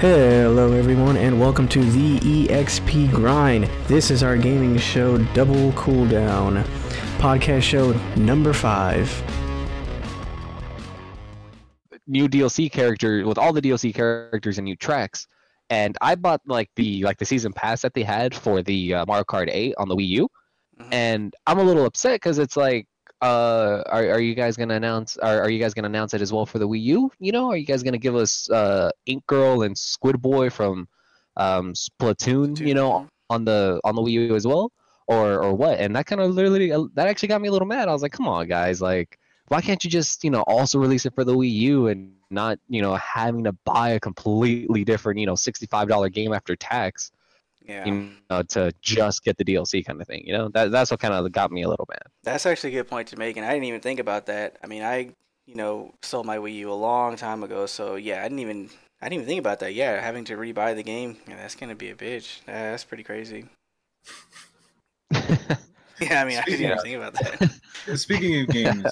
Hello everyone and welcome to the EXP Grind. This is our gaming show double cooldown. Podcast show number 5. New DLC character with all the DLC characters and new tracks. And I bought like the season pass that they had for the Mario Kart 8 on the Wii U. And I'm a little upset because it's like are you guys gonna announce are you guys gonna announce it as well for the Wii U? You know, are you guys gonna give us Ink Girl and Squid Boy from Splatoon, you know, on the Wii U as well? Or what? And that kind of literally that actually got me a little mad. I was like, come on guys, like why can't you just, you know, also release it for the Wii U and not, you know, having to buy a completely different, you know, $65 game after tax? Yeah. You know, to just get the DLC kind of thing, you know, that's what kind of got me a little mad. That's actually a good point to make, and I didn't even think about that. I mean, I sold my Wii U a long time ago, so yeah, I didn't even think about that. Yeah, having to rebuy the game, yeah, that's gonna be a bitch. That's pretty crazy. Yeah, I mean, I didn't even think about that. Speaking of games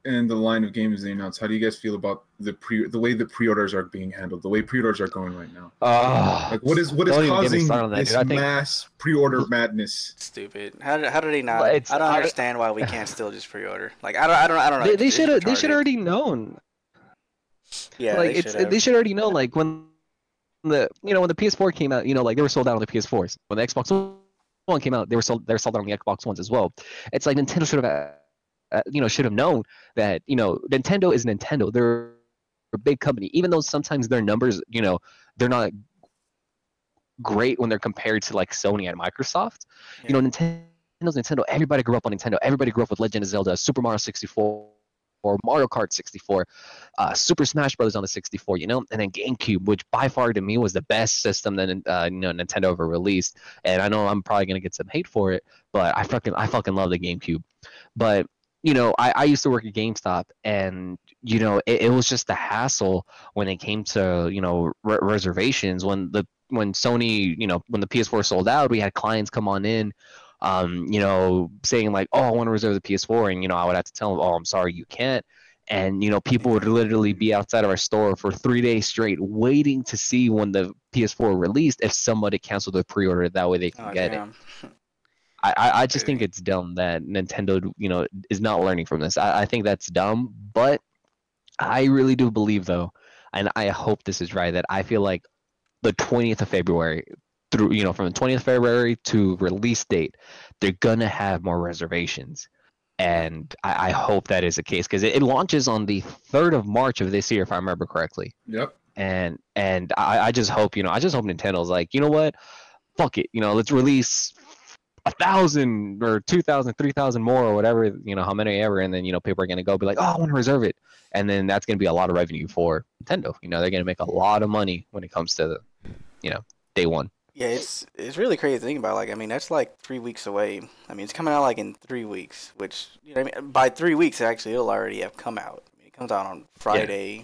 and the line of games they announced, how do you guys feel about the way the pre-orders are being handled, the way pre-orders are going right now? Like what is causing this mass pre-order madness? Stupid. How do they not? I don't understand why we can't still just pre-order. Like I don't know. They should already known. Yeah, like they should already know. Like when the PS4 came out, you know, like they were sold out on the PS4s. When the Xbox One came out, they're sold out on the Xbox Ones as well. It's like Nintendo should have. Should have known that, you know, Nintendo is Nintendo. They're a big company. Even though sometimes their numbers, you know, they're not great when they're compared to like Sony and Microsoft. Yeah. You know, Nintendo's Nintendo. Everybody grew up on Nintendo. Everybody grew up with Legend of Zelda, Super Mario 64, or Mario Kart 64, Super Smash Bros. On the 64, you know, and then GameCube, which by far to me was the best system that Nintendo ever released. And I know I'm probably gonna get some hate for it, but I fucking love the GameCube. But you know, I used to work at GameStop, and you know, it was just a hassle when it came to, you know, reservations. When Sony, you know, when the PS4 sold out, we had clients come on in, you know, saying like, oh, I want to reserve the PS4, and you know, I would have to tell them, oh, I'm sorry, you can't. And you know, people would literally be outside of our store for 3 days straight, waiting to see when the PS4 released if somebody canceled their pre-order. That way they can get it. I just think it's dumb that Nintendo, you know, is not learning from this. I think that's dumb, but I really do believe, though, and I hope this is right, that I feel like the 20th of February, through, you know, from the 20th of February to release date, they're going to have more reservations. And I hope that is the case, because it launches on the 3rd of March of this year, if I remember correctly. Yep. And I just hope, you know, Nintendo's like, you know what, fuck it, you know, let's release 1,000 or 2,000, 3,000 more or whatever, you know, how many ever, and then, you know, people are going to go be like, oh, I want to reserve it, and then that's going to be a lot of revenue for Nintendo. You know, they're going to make a lot of money when it comes to the, you know, day one. Yeah, it's really crazy to think about. Like, I mean, that's like 3 weeks away. I mean, it's coming out like in 3 weeks, which, you know, I mean, by 3 weeks actually it'll already have come out. I mean, it comes out on Friday. Yeah.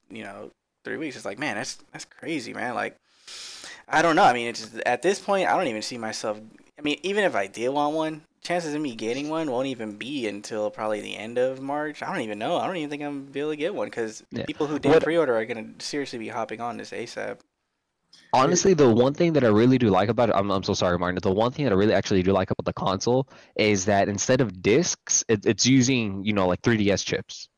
And, you know, 3 weeks. It's like, man, that's crazy, man. Like, I don't know. I mean, it's just, at this point, I don't even see myself. I mean, even if I did want one, chances of me getting one won't even be until probably the end of March. I don't even know. I don't even think I'm going to be able to get one, because people who didn't pre-order are going to seriously be hopping on this ASAP. Honestly, the one thing that I really do like about it, I'm so sorry, Martin. The one thing that I really actually do like about the console is that instead of discs, it's using, you know, like 3DS chips.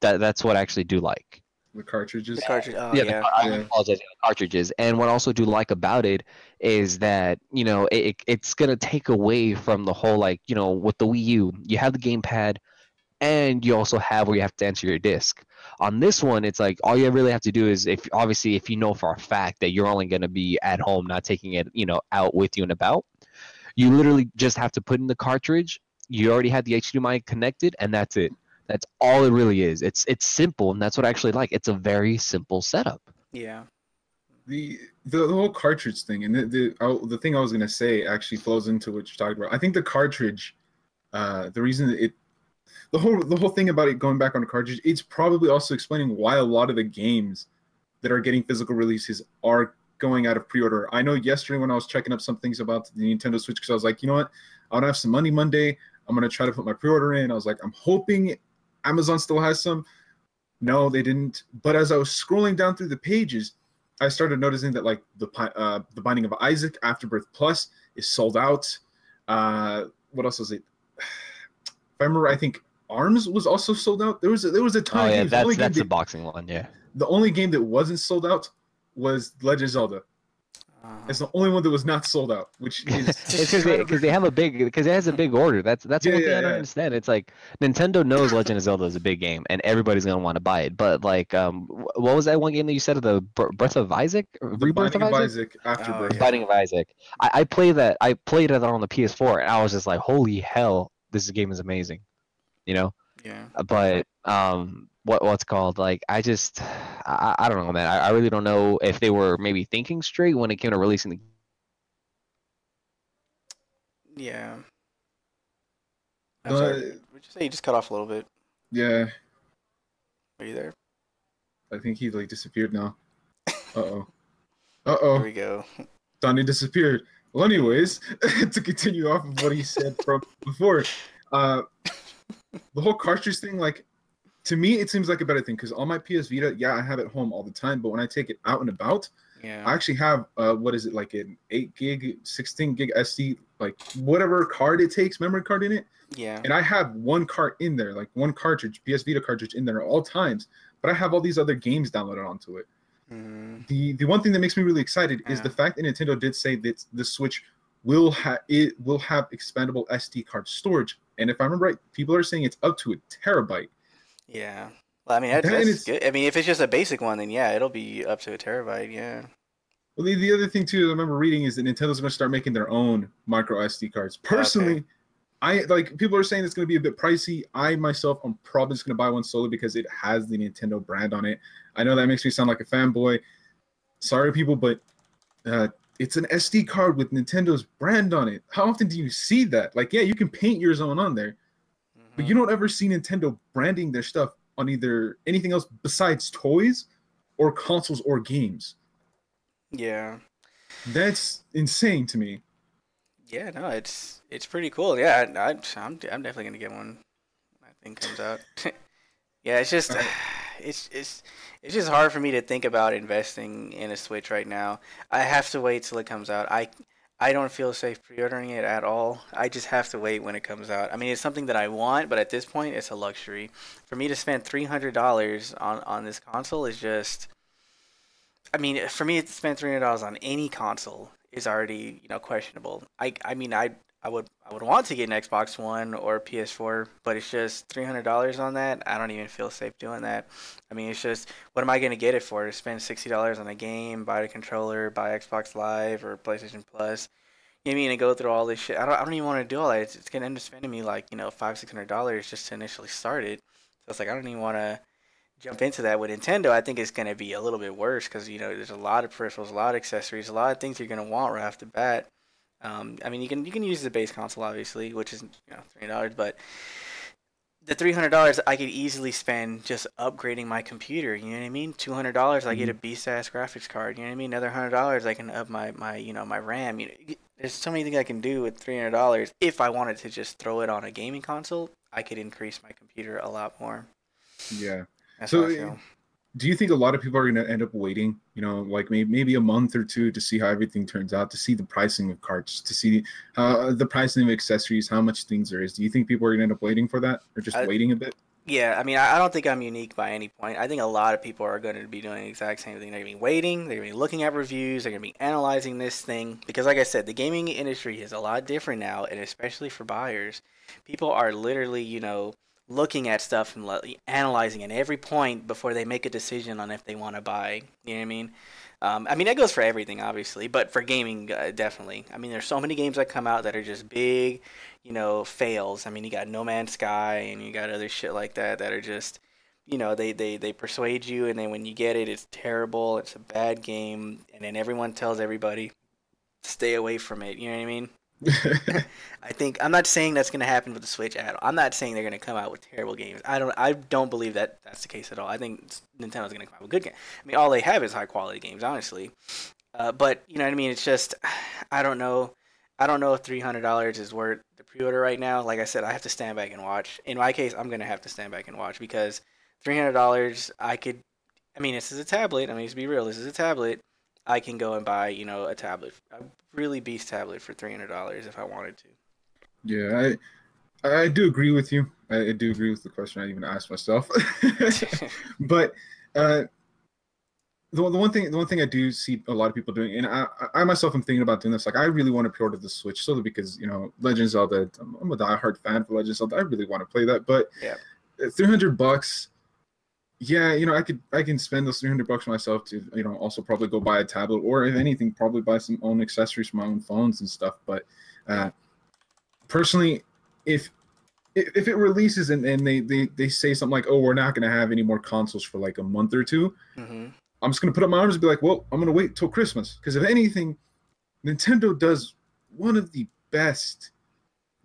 That's what I actually do like. The cartridges. Oh, yeah. I apologize. The cartridges. And what I also do like about it is that, you know, it's gonna take away from the whole, like, you know, with the Wii U, you have the gamepad, and you also have where you have to enter your disc. On this one, it's like all you really have to do is, if you know for a fact that you're only gonna be at home, not taking it, you know, out with you and about, you literally just have to put in the cartridge. You already have the HDMI connected, and that's it. That's all it really is. It's simple, and that's what I actually like. It's a very simple setup. Yeah. The whole cartridge thing, and the thing I was gonna say actually flows into what you're talking about. I think the cartridge, the reason the whole thing about it going back on the cartridge, it's probably also explaining why a lot of the games that are getting physical releases are going out of pre-order. I know yesterday when I was checking up some things about the Nintendo Switch, because I was like, you know what, I don't have some money Monday. I'm gonna try to put my pre-order in. I was like, I'm hoping Amazon still has some. No, they didn't. But as I was scrolling down through the pages, I started noticing that like the Binding of Isaac Afterbirth Plus is sold out. What else was it? If I remember, I think Arms was also sold out. There was a ton Oh of yeah, games. that's the boxing one. Yeah. The only game that wasn't sold out was Legend of Zelda. It's the only one that was not sold out, which is it's because they have a big it has a big order. That's one thing I don't understand. It's like Nintendo knows Legend of Zelda is a big game and everybody's gonna want to buy it. But like, what was that one game that you said, the Breath of Isaac, Rebirth of Isaac, Afterbirth, Binding of Isaac? I played that. I played it on the PS4 and I was just like, holy hell, this game is amazing. You know. Yeah. But what's called, like, I don't know, man. I really don't know if they were maybe thinking straight when it came to releasing the. Yeah. I'm sorry. Would you say you just cut off a little bit? Yeah. Are you there? I think he like disappeared now. There we go. Donnie disappeared. Well, anyways, to continue off of what he said from before, the whole cartridge thing, like, to me, it seems like a better thing because on my PS Vita, yeah, I have it home all the time, but when I take it out and about, I actually have what is it, like an 8 gig, 16 gig SD, like whatever card it takes, memory card in it. Yeah. And I have one card in there, like one cartridge, PS Vita cartridge in there at all times, but I have all these other games downloaded onto it. The one thing that makes me really excited is the fact that Nintendo did say that the Switch will have expandable SD card storage, and if I remember right, people are saying it's up to a terabyte. Yeah. Well, I mean, that's good. I mean, if it's just a basic one, then yeah, it'll be up to a terabyte. Yeah. Well, the other thing too, I remember reading is that Nintendo's going to start making their own micro SD cards. Personally, I like people are saying it's going to be a bit pricey. I myself, I'm probably just going to buy one solely because it has the Nintendo brand on it. I know that makes me sound like a fanboy. Sorry, people, but it's an SD card with Nintendo's brand on it. How often do you see that? Like, yeah, you can paint yours on there, but you don't ever see Nintendo branding their stuff on either anything else besides toys or consoles or games. Yeah. That's insane to me. Yeah, no, it's pretty cool. Yeah, I'm definitely gonna get one when that thing comes out. Yeah, it's just it's just hard for me to think about investing in a Switch right now. I have to wait till it comes out. I don't feel safe pre-ordering it at all. I just have to wait when it comes out. I mean, it's something that I want, but at this point, it's a luxury. For me to spend $300 on this console is just. I mean, for me to spend $300 on any console is already, questionable. I mean, I would want to get an Xbox One or PS4, but it's just $300 on that. I don't even feel safe doing that. I mean, it's just, what am I going to get it for? To spend $60 on a game, buy a controller, buy Xbox Live or PlayStation Plus? You know what I mean? And go through all this shit. I don't even want to do all that. It's going to end up spending me like, $500-$600 just to initially start it. So it's like, I don't even want to jump into that. With Nintendo, I think it's going to be a little bit worse because, there's a lot of peripherals, a lot of accessories, a lot of things you're going to want right off the bat. I mean, you can use the base console, obviously, which is, $300, but the $300 I could easily spend just upgrading my computer, you know what I mean? $200, I get a beast-ass graphics card, you know what I mean? Another $100, I can up my RAM. There's so many things I can do with $300. If I wanted to just throw it on a gaming console, I could increase my computer a lot more. Yeah. That's so how I feel. Do you think a lot of people are going to end up waiting, like maybe a month or two to see how everything turns out, to see the pricing of cards, to see the pricing of accessories, how much things there is? Do you think people are going to end up waiting for that, or just waiting a bit? Yeah, I mean, I don't think I'm unique by any point. I think a lot of people are going to be doing the exact same thing. They're going to be waiting. They're going to be looking at reviews. They're going to be analyzing this thing. Because like I said, the gaming industry is a lot different now, and especially for buyers. People are literally, looking at stuff and analyzing at every point before they make a decision on if they want to buy. You know what I mean? I mean, that goes for everything, obviously, but for gaming, definitely. I mean, there's so many games that come out that are just big, fails. I mean, you got No Man's Sky and you got other shit like that that are just, they persuade you, and then when you get it, it's terrible. It's a bad game, and then everyone tells everybody, stay away from it. You know what I mean? I'm not saying that's going to happen with the Switch at all. I'm not saying they're going to come out with terrible games. I don't believe that that's the case at all. I think Nintendo's going to come out with good games. I mean, all they have is high quality games, honestly. But you know what I mean? It's just, I don't know. I don't know if $300 is worth the pre-order right now. Like I said, I have to stand back and watch. In my case, I'm going to have to stand back and watch because $300, I mean, this is a tablet. I mean, to be real, this is a tablet. I can go and buy, a tablet, a really beast tablet for $300 if I wanted to. Yeah, I do agree with you. I do agree with the question I even asked myself. But the one thing I do see a lot of people doing, and I myself am thinking about doing this. Like, I really want to pre-order the Switch solely because Legend of Zelda. I'm a diehard fan for Legend of Zelda. I really want to play that, but Yeah. $300. Yeah, I can spend those $300 myself to also probably go buy a tablet, or if anything, probably buy some own accessories for my own phones and stuff. But personally, if it releases and they say something like, oh, we're not going to have any more consoles for like a month or two, I'm just going to put up my arms and be like, well, I'm going to wait till Christmas. Because if anything, Nintendo does one of the best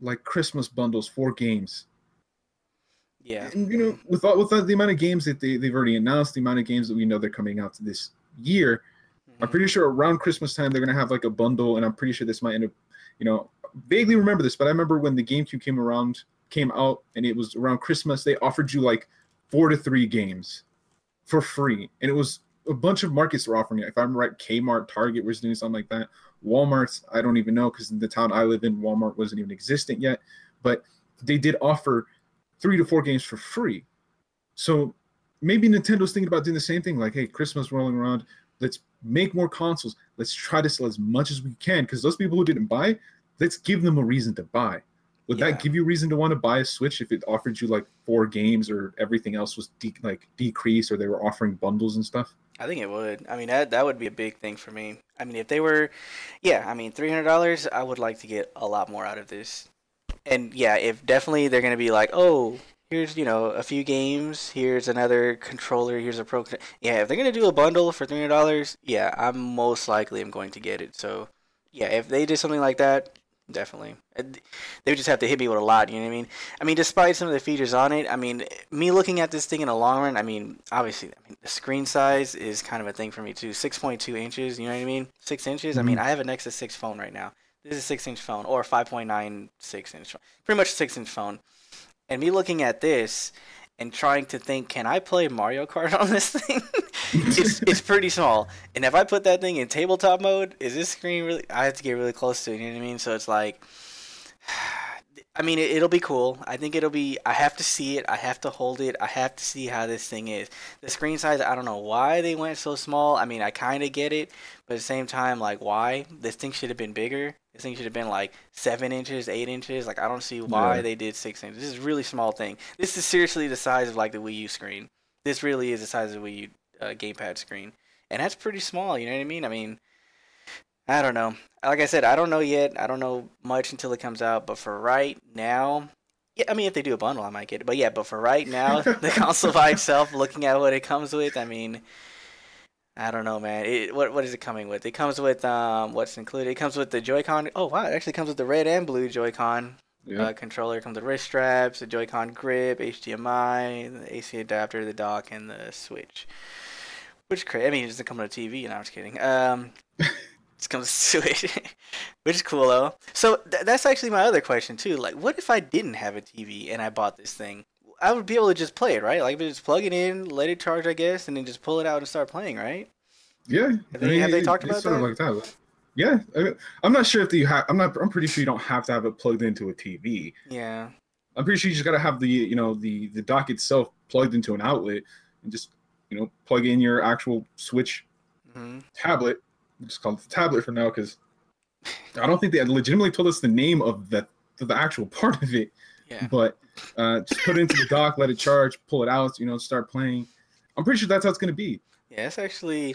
like Christmas bundles for games. Yeah. And, with the amount of games that they've already announced, the amount of games that we know they're coming out this year, I'm pretty sure around Christmas time they're going to have like a bundle, and I'm pretty sure this might end up, vaguely remember this, but I remember when the GameCube came out, and it was around Christmas, they offered you like 4 to 3 games for free, and it was a bunch of markets were offering it. If I'm right, Kmart, Target was doing something like that. Walmart's, I don't even know, because in the town I live in, Walmart wasn't even existent yet, but they did offer 3 to 4 games for free. So maybe Nintendo's thinking about doing the same thing. Like, hey, Christmas rolling around, let's make more consoles. Let's try to sell as much as we can, because those people who didn't buy, let's give them a reason to buy. Would that give you a reason to want to buy a Switch if it offered you like 4 games or everything else was decreased, or they were offering bundles and stuff? I think it would. I mean, that would be a big thing for me. I mean, if they were, $300, I would like to get a lot more out of this. And yeah, if definitely they're going to be like, oh, here's, a few games, here's another controller, here's a pro. Yeah, if they're going to do a bundle for $300, yeah, I'm most likely am going to get it. So yeah, if they did something like that, definitely. They would just have to hit me with a lot, you know what I mean? I mean, despite some of the features on it, I mean, me looking at this thing in the long run, I mean, obviously, the screen size is kind of a thing for me too. 6.2 inches, you know what I mean? 6 inches. I mean, I have a Nexus 6 phone right now. This is a 6-inch phone, or a 5.96 inch phone. Pretty much a 6-inch phone. And me looking at this and trying to think, can I play Mario Kart on this thing? it's pretty small. And if I put that thing in tabletop mode, is this screen really... I have to get really close to it, you know what I mean? So it's like... I mean, it'll be cool. I think it'll be... I have to see it. I have to hold it. I have to see how this thing is. The screen size, I don't know why they went so small. I mean, I kind of get it. But at the same time, like, why? This thing should have been bigger. This thing should have been, like, 7 inches, 8 inches. Like, I don't see why they did 6 inches. This is a really small thing. This is seriously the size of, like, the Wii U screen. This really is the size of the Wii U gamepad screen. And that's pretty small, you know what I mean? I mean... I don't know. Like I said, I don't know yet. I don't know much until it comes out. But for right now, yeah, I mean, if they do a bundle, I might get it. But yeah, but for right now, the console by itself, looking at what it comes with, I mean, I don't know, man. What is it coming with? It comes with what's included. It comes with the Joy-Con. Oh wow, it actually comes with the red and blue Joy-Con controller. It comes with wrist straps, the Joy-Con grip, HDMI, the AC adapter, the dock, and the Switch. Which is crazy. I mean, it doesn't come with a TV. No, I'm just kidding. It comes to it, which is cool though. So that's actually my other question too. Like, what if I didn't have a TV and I bought this thing? I would be able to just play it, right? Like, just plug it in, let it charge, I guess, and then just pull it out and start playing, right? Yeah. Have they talked about sort that? Of like that. Yeah. I'm not sure if you have. I'm pretty sure you don't have to have it plugged into a TV. Yeah. I'm pretty sure you just gotta have the the dock itself plugged into an outlet and just plug in your actual Switch tablet. Just call it the tablet for now, because I don't think they had legitimately told us the name of the actual part of it. Yeah. But just put it into the dock, let it charge, pull it out, start playing. I'm pretty sure that's how it's gonna be. Yeah, it's actually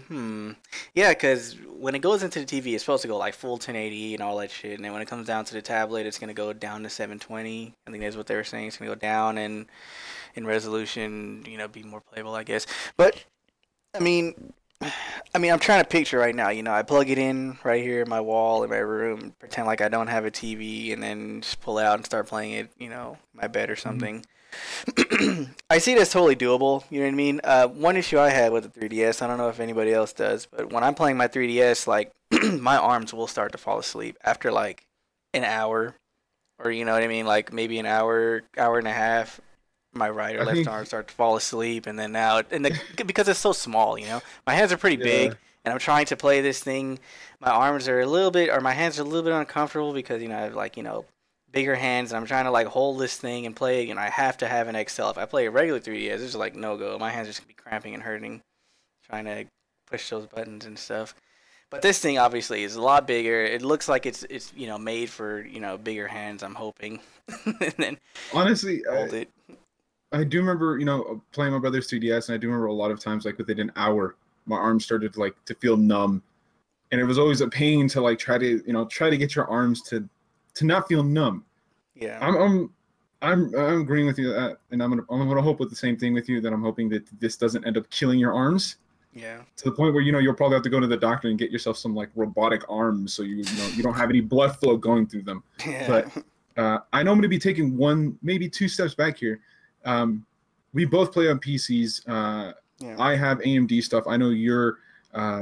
yeah, because when it goes into the TV, it's supposed to go like full 1080 and all that shit, and then when it comes down to the tablet, it's gonna go down to 720. I think that's what they were saying. It's gonna go down and in resolution, be more playable, I guess. But I mean, I'm trying to picture right now. I plug it in right here in my wall in my room, pretend like I don't have a TV, and then just pull it out and start playing it, my bed or something. I see that's totally doable. You know what I mean? One issue I had with the 3DS, I don't know if anybody else does, but when I'm playing my 3DS, like my arms will start to fall asleep after like an hour, or you know what I mean, like maybe an hour, hour and a half. my right or I left think arm start to fall asleep, and then now because it's so small, my hands are pretty yeah. big, and I'm trying to play this thing. My arms are a little bit, or my hands are a little bit uncomfortable because I have bigger hands, and I'm trying to like hold this thing and play it. I have to have an XL. If I play a regular 3DS, it's just like no go. My hands are just gonna be cramping and hurting trying to push those buttons and stuff. But this thing obviously is a lot bigger. It looks like it's made for bigger hands. I'm hoping, and then Honestly, hold it. I do remember, playing my brother's 3DS, and I do remember a lot of times, like within an hour, my arms started to feel numb, and it was always a pain to like try to get your arms to not feel numb. Yeah. I'm agreeing with you that, and I'm gonna hope with the same thing with you, that I'm hoping that this doesn't end up killing your arms. Yeah. To the point where you'll probably have to go to the doctor and get yourself some like robotic arms, so you don't have any blood flow going through them. Yeah. But I know I'm gonna be taking one, maybe two steps back here. We both play on PCs. Yeah. I have AMD stuff. I know you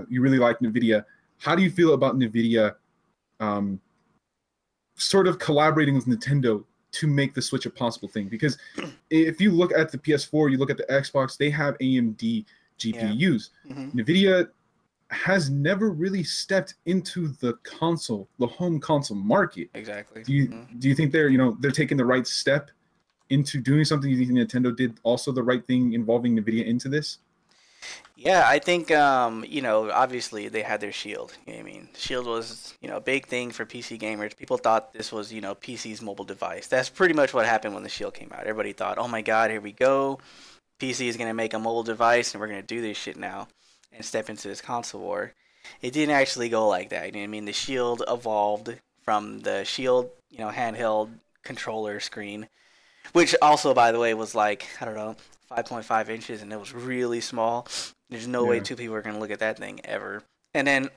really like NVIDIA. How do you feel about NVIDIA sort of collaborating with Nintendo to make the Switch a possible thing? Because if you look at the PS4, you look at the Xbox, they have AMD GPUs. Yeah. Mm-hmm. NVIDIA has never really stepped into the home console market. Exactly. Do you think they're taking the right step into doing something? Do you think Nintendo did also the right thing involving NVIDIA into this? Yeah, I think obviously they had their Shield. I mean, Shield was a big thing for PC gamers. People thought this was PC's mobile device. That's pretty much what happened when the Shield came out. Everybody thought, oh my God, here we go. PC is gonna make a mobile device, and we're gonna do this shit now, and step into this console war. It didn't actually go like that. I mean, the Shield evolved from the Shield handheld controller screen, which also, by the way, was like, I don't know, 5.5 inches, and it was really small. There's no way two people are going to look at that thing ever. And then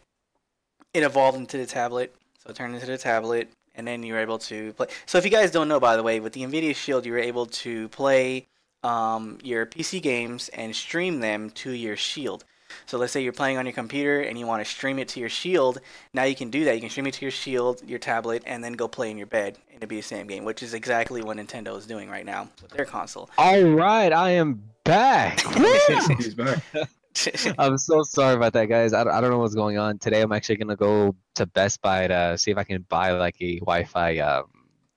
it evolved into the tablet. So it turned into the tablet, and then you were able to play. So if you guys don't know, by the way, with the NVIDIA Shield, you were able to play your PC games and stream them to your Shield. So let's say you're playing on your computer and you want to stream it to your Shield. Now you can do that. You can stream it to your Shield, your tablet, and then go play in your bed, and it'll be the same game, which is exactly what Nintendo is doing right now with their console. All right, I am back. He's back. I'm so sorry about that, guys. I don't know what's going on. Today I'm actually going to go to Best Buy to see if I can buy like a Wi-Fi,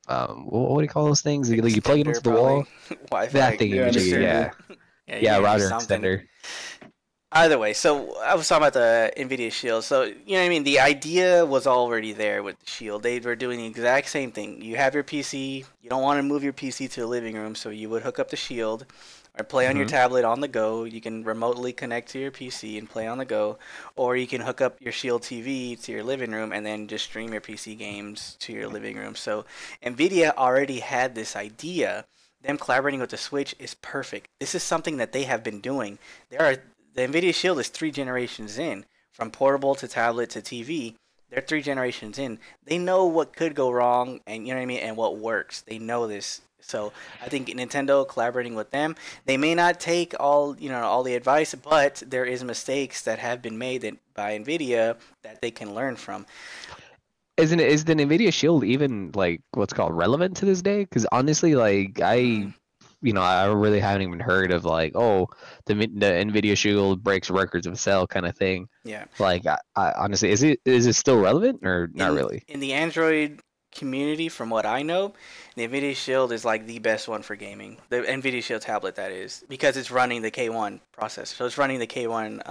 what do you call those things? You plug it into the wall? Wi-Fi. That thing, yeah, router extender. Either way, so I was talking about the NVIDIA Shield. So, you know what I mean? The idea was already there with the Shield. They were doing the exact same thing. You have your PC. You don't want to move your PC to the living room, so you would hook up the Shield or play on your tablet on the go. You can remotely connect to your PC and play on the go. Or you can hook up your Shield TV to your living room and then just stream your PC games to your living room. So, NVIDIA already had this idea. Them collaborating with the Switch is perfect. This is something that they have been doing. The NVIDIA Shield is 3 generations in. From portable to tablet to TV, they're 3 generations in. They know what could go wrong and and what works. They know this. So I think Nintendo collaborating with them, they may not take all the advice, but there is mistakes that have been made by NVIDIA that they can learn from. Is the NVIDIA Shield even like what's called relevant to this day? Because honestly, like I really haven't even heard of like, oh, the NVIDIA Shield breaks records of sale kind of thing. Yeah. Like, I honestly, is it still relevant or not really? In the Android community, from what I know, the NVIDIA Shield is like the best one for gaming. The NVIDIA Shield tablet, that is, because it's running the K1 processor. So it's running the K1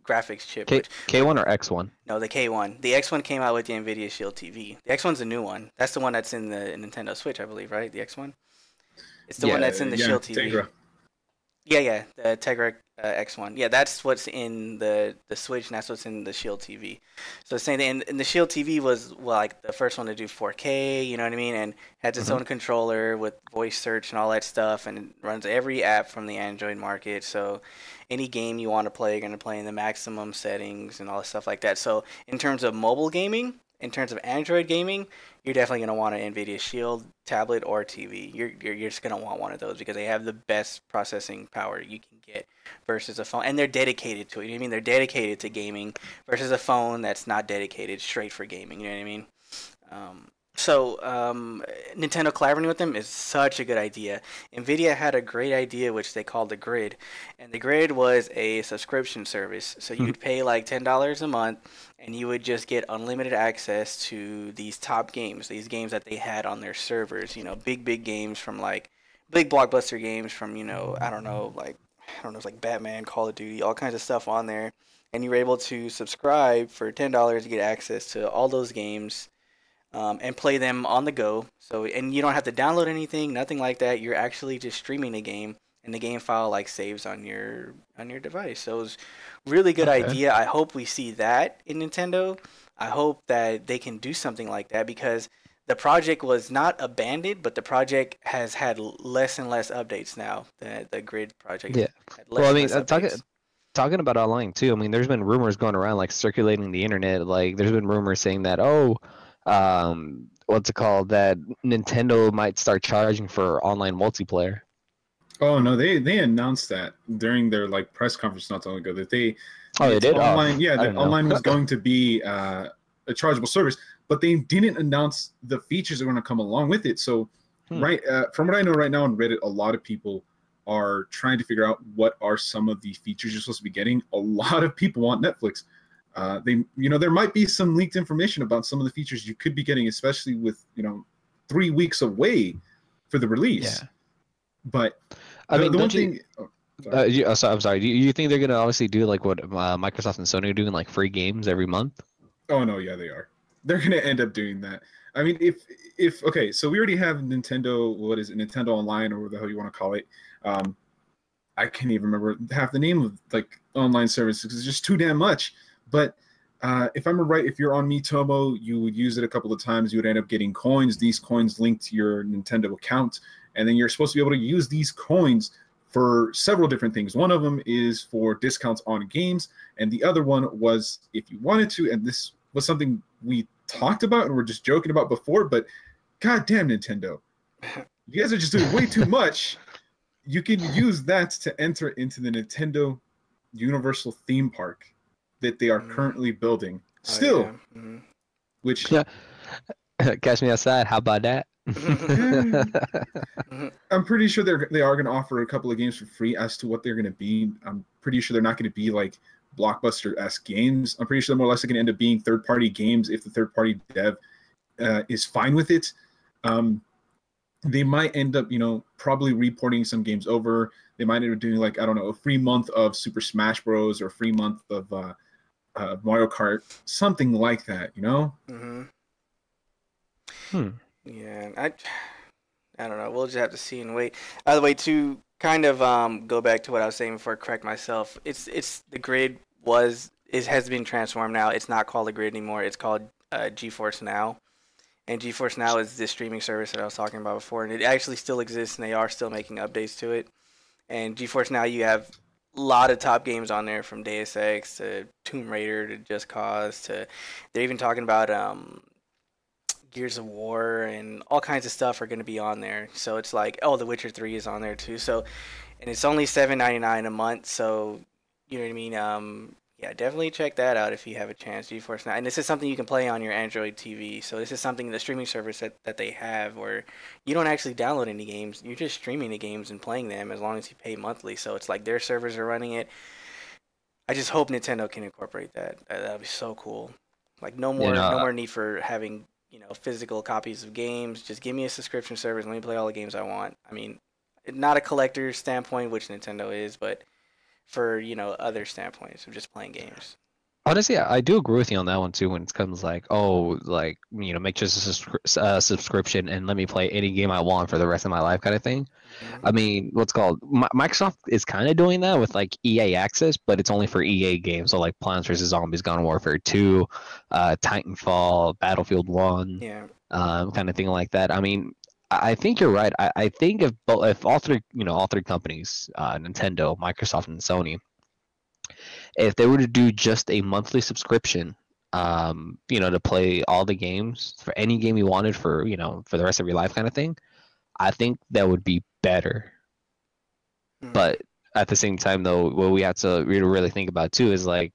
graphics chip. K1 or X1? No, the K1. The X1 came out with the NVIDIA Shield TV. The X1's a new one. That's the one that's in the Nintendo Switch, I believe, right? The X1? It's the one that's in the Shield TV. Tegra. Yeah, the Tegra X1. Yeah, that's what's in the Switch, and that's what's in the Shield TV. So the same thing. And the Shield TV was like the first one to do 4K, you know what I mean? And has its own controller with voice search and all that stuff, and it runs every app from the Android market. So any game you want to play, you're going to play in the maximum settings and all that stuff like that. So in terms of mobile gaming, in terms of Android gaming, you're definitely going to want an NVIDIA Shield tablet or TV. You're just going to want one of those because they have the best processing power you can get versus a phone. And they're dedicated to it. You know what I mean? They're dedicated to gaming versus a phone that's not dedicated straight for gaming. You know what I mean? So, Nintendo collaborating with them is such a good idea. Nvidia had a great idea, which they called the Grid, and the Grid was a subscription service. So Mhm. you'd pay like $10 a month, and you would just get unlimited access to these top games, these games that they had on their servers. You know, big games from like big blockbuster games from I don't know, it's like Batman, Call of Duty, all kinds of stuff on there, and you were able to subscribe for $10 to get access to all those games and play them on the go. So, and you don't have to download anything, nothing like that. You're actually just streaming the game, and the game file like saves on your device. So it's really good Okay. idea. I hope we see that in Nintendo. I hope that they can do something like that because the project was not abandoned, but the project has had less and less updates now. The Grid project Yeah. had less Well, I and mean, less updates. talking about online too. I mean, there's been rumors going around, like circulating the internet. Like, there's been rumors saying that, what's it called? That Nintendo might start charging for online multiplayer. Oh no, they announced that during their like press conference not so long ago that Oh, they it's did? Oh, online. Yeah, I that didn't know. online was going to be a chargeable service, but they didn't announce the features that are going to come along with it. So, Hmm. right from what I know right now on Reddit, a lot of people are trying to figure out what are some of the features you're supposed to be getting. A lot of people want Netflix. There might be some leaked information about some of the features you could be getting, especially with 3 weeks away for the release. Yeah. But I mean, the one don't you? thing. Oh, sorry. I'm sorry. Do you think they're gonna obviously do like what Microsoft and Sony are doing, like free games every month? Oh no, yeah, they are. They're gonna end up doing that. I mean, if okay, so we already have Nintendo. What is it? Nintendo Online, or what the hell you want to call it? Um, I can't even remember half the name of like online services because it's just too damn much. But if I'm right, if you're on Miitomo, you would use it a couple of times. You would end up getting coins. These coins linked to your Nintendo account, and then you're supposed to be able to use these coins for several different things. One of them is for discounts on games, and the other one was if you wanted to, and this was something we talked about and we're just joking about before, but goddamn Nintendo, you guys are just doing way too much. You can use that to enter into the Nintendo Universal theme park that they are currently building. Still, Oh, yeah. Mhm. which Yeah. Catch me outside. How about that? I'm pretty sure they are going to offer a couple of games for free. As to what they're going to be, I'm pretty sure they're not going to be like blockbuster-esque games. I'm pretty sure they're more or less going to end up being third-party games if the third-party dev is fine with it. They might end up, probably reporting some games over. They might end up doing like, I don't know, a free month of Super Smash Bros. Or a free month of Mario Kart, something like that, Mm-hmm. Hmm. Yeah, I don't know. We'll just have to see and wait. By the way, to kind of go back to what I was saying before I correct myself, it's the Grid has been transformed now. It's not called the Grid anymore. It's called GeForce Now. And GeForce Now is this streaming service that I was talking about before, and it actually still exists, and they are still making updates to it. And GeForce Now, you have a lot of top games on there, from Deus Ex to Tomb Raider to Just Cause to they're even talking about Gears of War and all kinds of stuff are going to be on there. So it's like, oh, The Witcher 3 is on there too. So, and it's only $7.99 a month. So, you know what I mean? Yeah, definitely check that out if you have a chance. GeForce Now, and this is something you can play on your Android TV. So this is something, the streaming service that they have, where you don't actually download any games. You're just streaming the games and playing them as long as you pay monthly. So it's like their servers are running it. I just hope Nintendo can incorporate that. That'd be so cool. Like no more need for having physical copies of games. Just give me a subscription service. Let me play all the games I want. I mean, not a collector's standpoint, which Nintendo is, but for other standpoints of just playing games. Honestly, I do agree with you on that one too. When it comes like, make just a subscription and let me play any game I want for the rest of my life, kind of thing. Mhm. I mean, what's called Microsoft is kind of doing that with like EA Access, but it's only for EA games. So like Plants vs Zombies, Garden Warfare 2, Titanfall, Battlefield 1, Yeah. kind of thing like that. I mean, I think you're right. I think if all three companies, Nintendo, Microsoft, and Sony, if they were to do just a monthly subscription, to play all the games for any game you wanted for the rest of your life, kind of thing, I think that would be better. Mhm. But at the same time, though, what we have to really think about too is like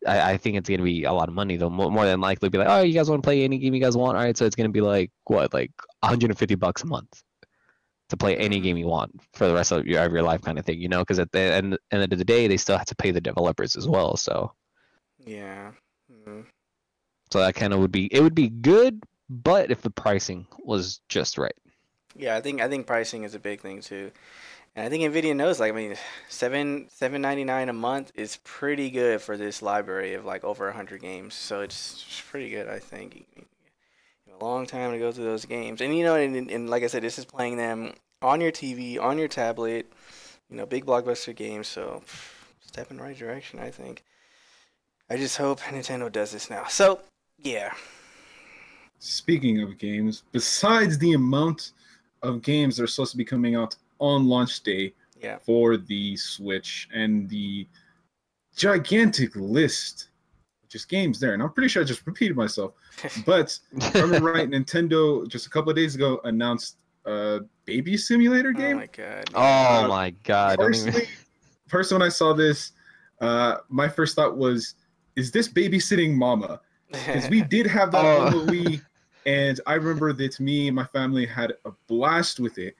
I think it's gonna be a lot of money though. More than likely, be like, oh, you guys want to play any game you guys want? All right, so it's gonna be like what, like $150 a month to play any game you want for the rest of your life, kind of thing, you know? Because at the end of the day, they still have to pay the developers as well. So Yeah. Mm. so that kind of would be good, but if the pricing was just right. Yeah, I think pricing is a big thing too. And I think Nvidia knows, like, I mean, $7.99 a month is pretty good for this library of like over 100 games. So it's pretty good, I think. A long time to go through those games, and you know, and like I said, this is playing them on your TV, on your tablet. You know, big blockbuster games. So step in the right direction, I think. I just hope Nintendo does this now. So yeah. Speaking of games, besides the amount of games that are supposed to be coming out on launch day for the Switch and the gigantic list of just games there, and I'm pretty sure I just repeated myself, but if I remember right, Nintendo just a couple of days ago announced a baby simulator game. Oh my god. Oh my god. Personally, when I saw this, my first thought was, is this babysitting mama? Because we did have that on the Wii, and I remember that me and my family had a blast with it.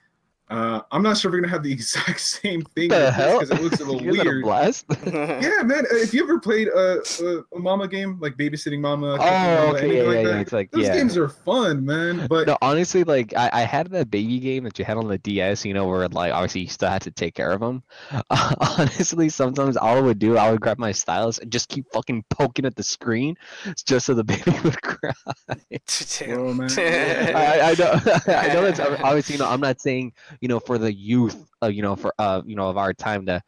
I'm not sure if we're gonna have the exact same thing because it looks a little weird. Blast? Yeah, man. If you ever played a mama game, like babysitting mama, It's like, those games are fun, man. But no, honestly, like I had that baby game that you had on the DS, you know, where like obviously you still had to take care of them. Honestly, sometimes all I would do, I would grab my stylus and just keep fucking poking at the screen, just so the baby would cry. Oh, man. I know that's obviously, you know, I'm not saying, you know, for the youth, you know, for you know, of our time to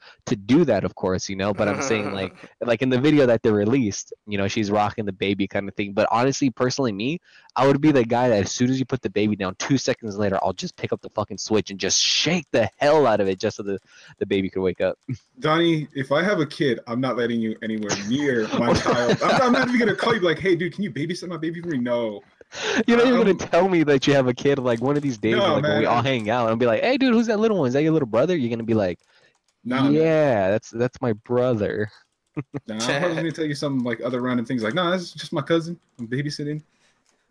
do that, of course, you know, but I'm saying like in the video that they released, you know, she's rocking the baby kind of thing. But honestly, personally, me, I would be the guy that as soon as you put the baby down, 2 seconds later, I'll just pick up the fucking Switch and just shake the hell out of it just so the baby could wake up. Donnie, if I have a kid, I'm not letting you anywhere near my child. I'm not even gonna call you like, hey, dude, can you babysit my baby for me? No. You're not even gonna tell me that you have a kid. Like one of these days, like when we all hang out, and be like, "Hey, dude, who's that little one? Is that your little brother?" You're gonna be like, "Yeah, that's my brother." Nah, I'm probably gonna tell you some like other random things, like, "No, that's just my cousin. I'm babysitting.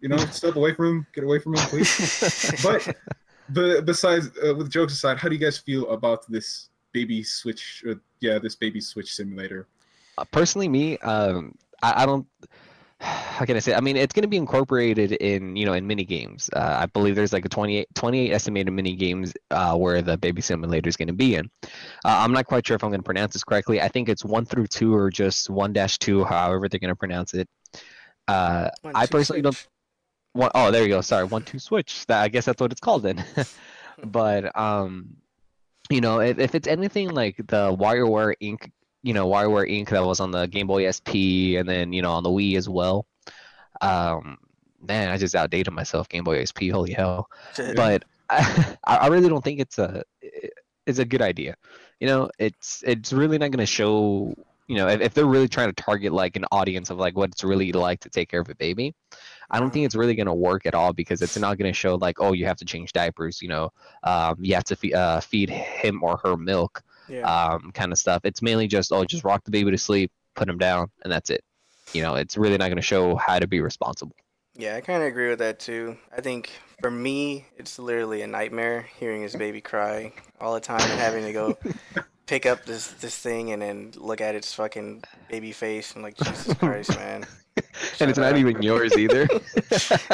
You know, step away from him. Get away from him, please." But besides, with jokes aside, how do you guys feel about this baby Switch? This baby Switch simulator. Personally, me, I don't. How can I say? I mean, it's going to be incorporated in, you know, in mini games. I believe there's like a 28 estimated mini games where the baby simulator is going to be in. I'm not quite sure if I'm going to pronounce this correctly. I think it's 1 through 2 or just 1-2, however they're going to pronounce it. I personally don't. Oh, there you go. Sorry, 1-2 Switch. I guess that's what it's called then. But you know, if it's anything like the WarioWare Inc. You know, WarioWare Inc. that was on the Game Boy SP and then, you know, on the Wii as well. Man, I just outdated myself. Game Boy SP, holy hell! But I really don't think it's a good idea. You know, it's really not going to show. You know, if they're really trying to target like an audience of like what it's really like to take care of a baby, I don't think it's really going to work at all, because it's not going to show like, oh, you have to change diapers. You know, you have to feed him or her milk. Kind of stuff. It's mainly just, just rock the baby to sleep, put him down, and that's it. You know, it's really not going to show how to be responsible. Yeah, I kind of agree with that too. I think for me, it's literally a nightmare hearing his baby cry all the time and having to go pick up this thing and then look at its fucking baby face and like, Jesus Christ, man. And it's not even yours either.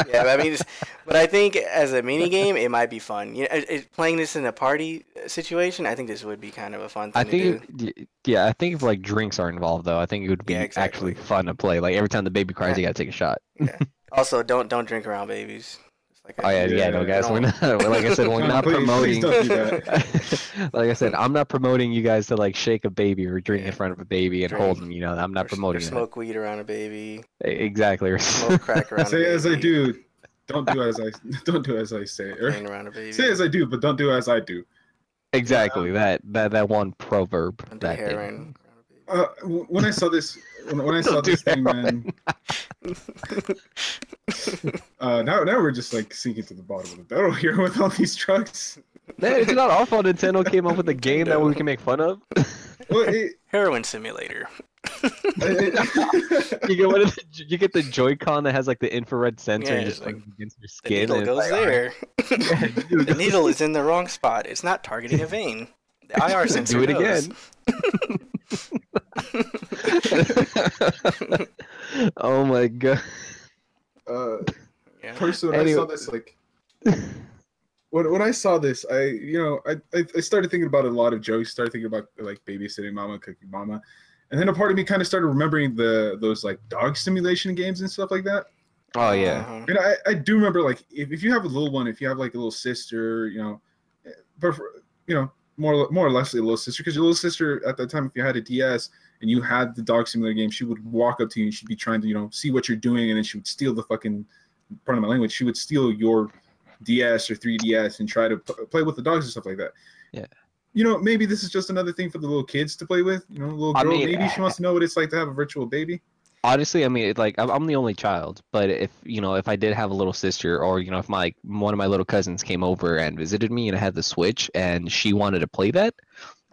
Yeah, I mean, but I think as a mini game, it might be fun. You know, playing this in a party situation, I think this would be kind of a fun thing to do. Yeah, I think if like drinks are involved though, I think it would be actually fun to play. Like every time the baby cries, you gotta take a shot. Yeah. Also, don't drink around babies. Like no, guys, we're not. Like I said, we're not promoting. Please don't do that. Like I said, I'm not promoting you guys to like shake a baby or drink in front of a baby and hold them. You know, I'm not promoting. Or smoke weed around a baby. Exactly. Or smoke crack around. Say as I do, don't do as I say. Or around a baby. Say as I do, but don't do as I do. Exactly. That one proverb. That heroin. When I saw this, when I saw this thing, man. Now we're just like sinking to the bottom of the barrel here with all these trucks. Man, it's not our fault Nintendo came up with a game that we can make fun of. Heroin simulator. You get one of you get the Joy-Con that has like the infrared sensor Yeah, and just like, like against your The skin. needle and it's goes like, there. the The needle is in the wrong spot. It's not targeting a vein. The IR sensor do it knows. again. Oh my god. Yeah. Personally, when I Anyway. saw this, like, when I saw this, I started thinking about a lot of jokes. Started thinking about like babysitting mama, cooking mama, and then a part of me kind of started remembering those like dog simulation games and stuff like that. Oh yeah. Uh-huh. And I do remember, like, if you have a little one, if you have like a little sister, but more or less a little sister, because your little sister at that time, if you had a DS and you had the dog simulator game, she would walk up to you and she'd be trying to see what you're doing, and then she would steal the fucking, pardon my language, she would steal your DS or 3DS and try to play with the dogs and stuff like that. Yeah. Maybe this is just another thing for the little kids to play with. Little I girl, mean, maybe she wants to know what it's like to have a virtual baby. honestly, I mean, like I'm the only child, but if I did have a little sister, or if one of my little cousins came over and visited me and I had the Switch and she wanted to play that,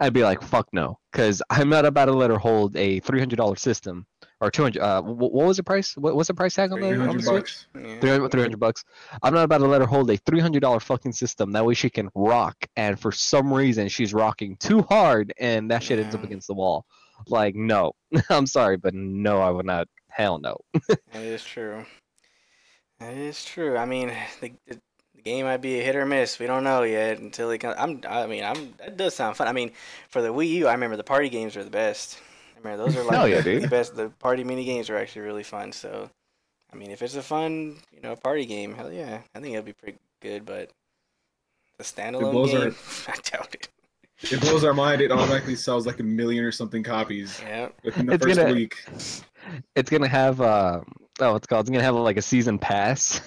I'd be like, fuck no, because I'm not about to let her hold a $300 system or 200. What was the price? What's the price tag on the 300 Switch? bucks. Yeah. 300 bucks. I'm not about to let her hold a $300 fucking system. That way she can rock, and for some reason she's rocking too hard and that shit ends up Yeah. against the wall. Like, no. I'm sorry, but no, I would not. Hell no. That is true. That is true. I mean, the game might be a hit or miss. We don't know yet until it comes. That does sound fun. I mean, for the Wii U, I remember the party games are the best. I remember those are like Hell yeah, the dude. best. The party mini games are actually really fun. So, I mean, if it's a fun, party game, hell yeah, I think it'll be pretty good. But the standalone blows game, I doubt it. It blows our mind. It automatically sells like 1 million or something copies Yeah. within the It's first gonna- week. It's gonna have what's it called? It's gonna have like a season pass.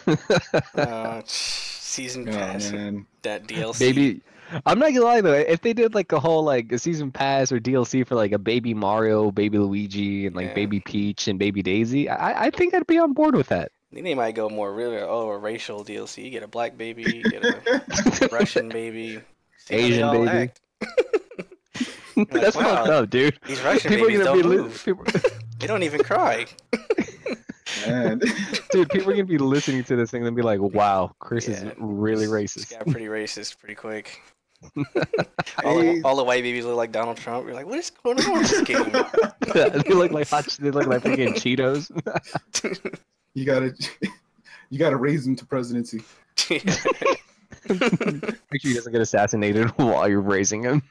Season Oh pass. man. That DLC. Baby, I'm not gonna lie though. If they did like a whole like a season pass or DLC for like a baby Mario, baby Luigi, and like Yeah. baby Peach and baby Daisy, I think I'd be on board with that. I think they might go more really, a racial DLC. You get a black baby, you get a Russian baby, see how they Asian all baby. act. That's wow, fucked up, dude. These Russian People are babies gonna don't be move. people, They don't even cry. Man. dude. People are gonna be listening to this thing and be like, "Wow, Chris is Yeah. really This racist." got pretty racist pretty quick. Hey. All the white babies look like Donald Trump. You're like, what is going on with this game? They look like freaking Cheetos. you gotta raise them to presidency. Make sure he doesn't get assassinated while you're raising him.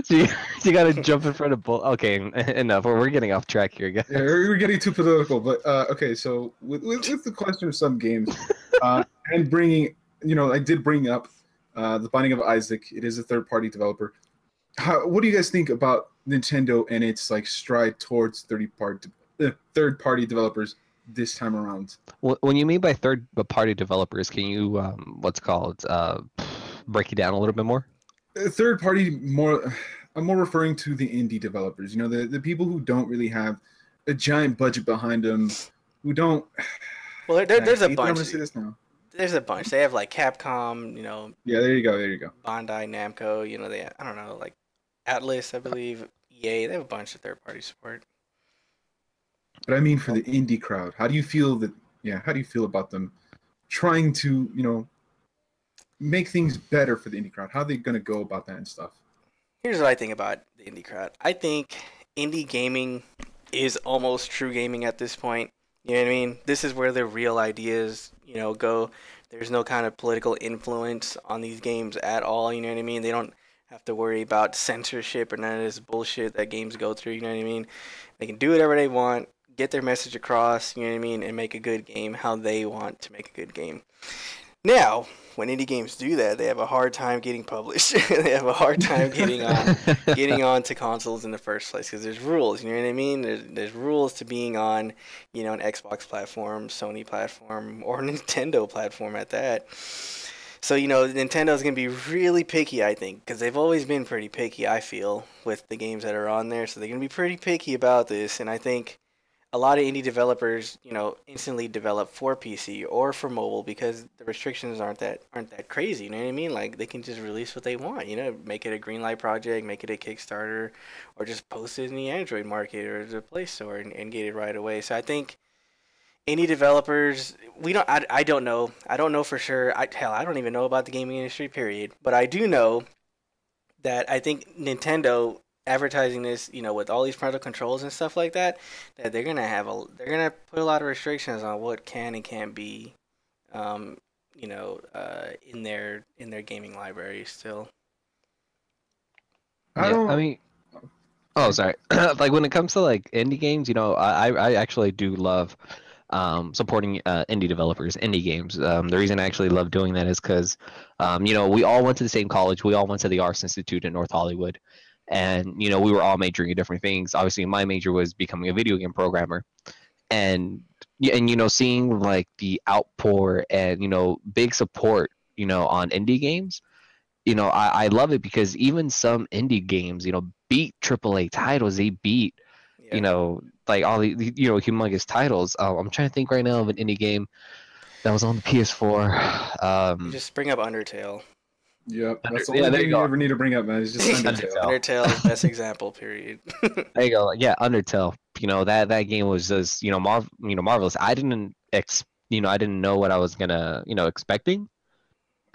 So you gotta jump in front of bull. Okay, enough. We're getting off track here, guys. Yeah, we're getting too political, but okay. So with the question of some games, and bringing, I did bring up the Binding of Isaac. It is a third-party developer. What do you guys think about Nintendo and its like stride towards third-party developers this time around? When you mean by third-party developers, can you break it down a little bit more? Third party, I'm more referring to the indie developers, the people who don't really have a giant budget behind them, who don't. Well, there's a I'm gonna bunch. say this now. There's a bunch. They have like Capcom, Yeah, there you go. Bandai Namco, I don't know, like Atlas, I believe, EA. They have a bunch of third-party support. But I mean, for the indie crowd, how do you feel about them trying to, make things better for the indie crowd? How are they gonna go about that and stuff? Here's what I think about the indie crowd. I think indie gaming is almost true gaming at this point. You know what I mean? This is where the real ideas, go. There's no kind of political influence on these games at all. You know what I mean? They don't have to worry about censorship or none of this bullshit that games go through. You know what I mean? They can do whatever they want, get their message across, you know what I mean, and make a good game how they want to make a good game. Now, when indie games do that, they have a hard time getting published. They have a hard time getting on to consoles in the first place because there's rules. You know what I mean? There's rules to being on, an Xbox platform, Sony platform, or Nintendo platform at that. So, Nintendo's going to be really picky, I think, because they've always been pretty picky, I feel, with the games that are on there. So they're going to be pretty picky about this, and I think a lot of indie developers, instantly develop for PC or for mobile because the restrictions aren't that crazy. You know what I mean? Like they can just release what they want. Make it a greenlight project, make it a Kickstarter, or just post it in the Android market or the Play Store and get it right away. So I think indie developers, we don't. I don't know. I don't know for sure. I don't even know about the gaming industry. Period. But I do know that I think Nintendo advertising this, with all these parental controls and stuff like that, that they're gonna put a lot of restrictions on what can and can't be, in their gaming library still. I mean, oh, sorry. Like when it comes to like indie games, I actually do love supporting indie developers, indie games. The reason I actually love doing that is because, we all went to the same college. We all went to the Arts Institute in North Hollywood. And, we were all majoring in different things. Obviously, my major was becoming a video game programmer. And seeing like the outpour and, big support, on indie games, I love it because even some indie games, beat AAA titles. They beat, like all the humongous titles. I'm trying to think right now of an indie game that was on the PS4. You just bring up Undertale. Yep, that's the only thing you ever need to bring up, man. It's just Undertale. Undertale is best example. Period. There you go. Yeah, Undertale. That game was just marvelous. I didn't know what I was gonna expecting,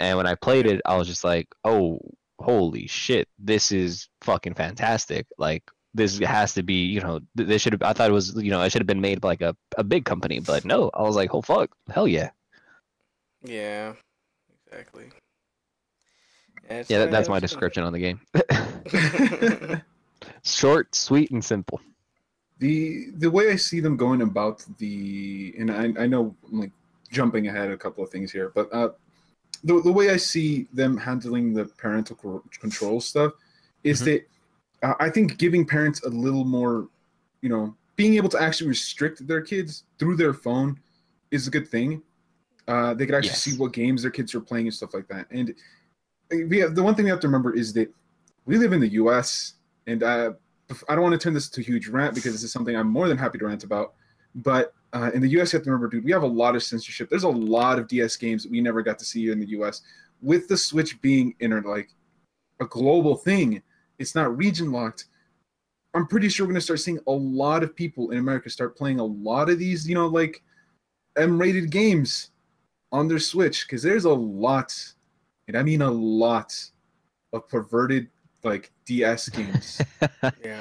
and when I played it, I was just like, oh, holy shit, this is fucking fantastic. Like this has to be, this should have. I thought it was, it should have been made by like a big company, but no. I was like, oh fuck, hell yeah. Yeah, exactly. Yeah, that's my description on the game. Short, sweet, and simple. The way I see them going about and I know I'm like jumping ahead a couple of things here, but the way I see them handling the parental control stuff is that I think giving parents a little more, being able to actually restrict their kids through their phone is a good thing. They could actually see what games their kids are playing and stuff like that. And the one thing we have to remember is that we live in the U.S. and I don't want to turn this into a huge rant because this is something I'm more than happy to rant about. But in the U.S., you have to remember, dude, we have a lot of censorship. There's a lot of DS games that we never got to see here in the U.S. With the Switch being like a global thing, it's not region locked. I'm pretty sure we're going to start seeing a lot of people in America start playing a lot of these, like M-rated games on their Switch because there's a lot. And I mean a lot of perverted like DS games. Yeah.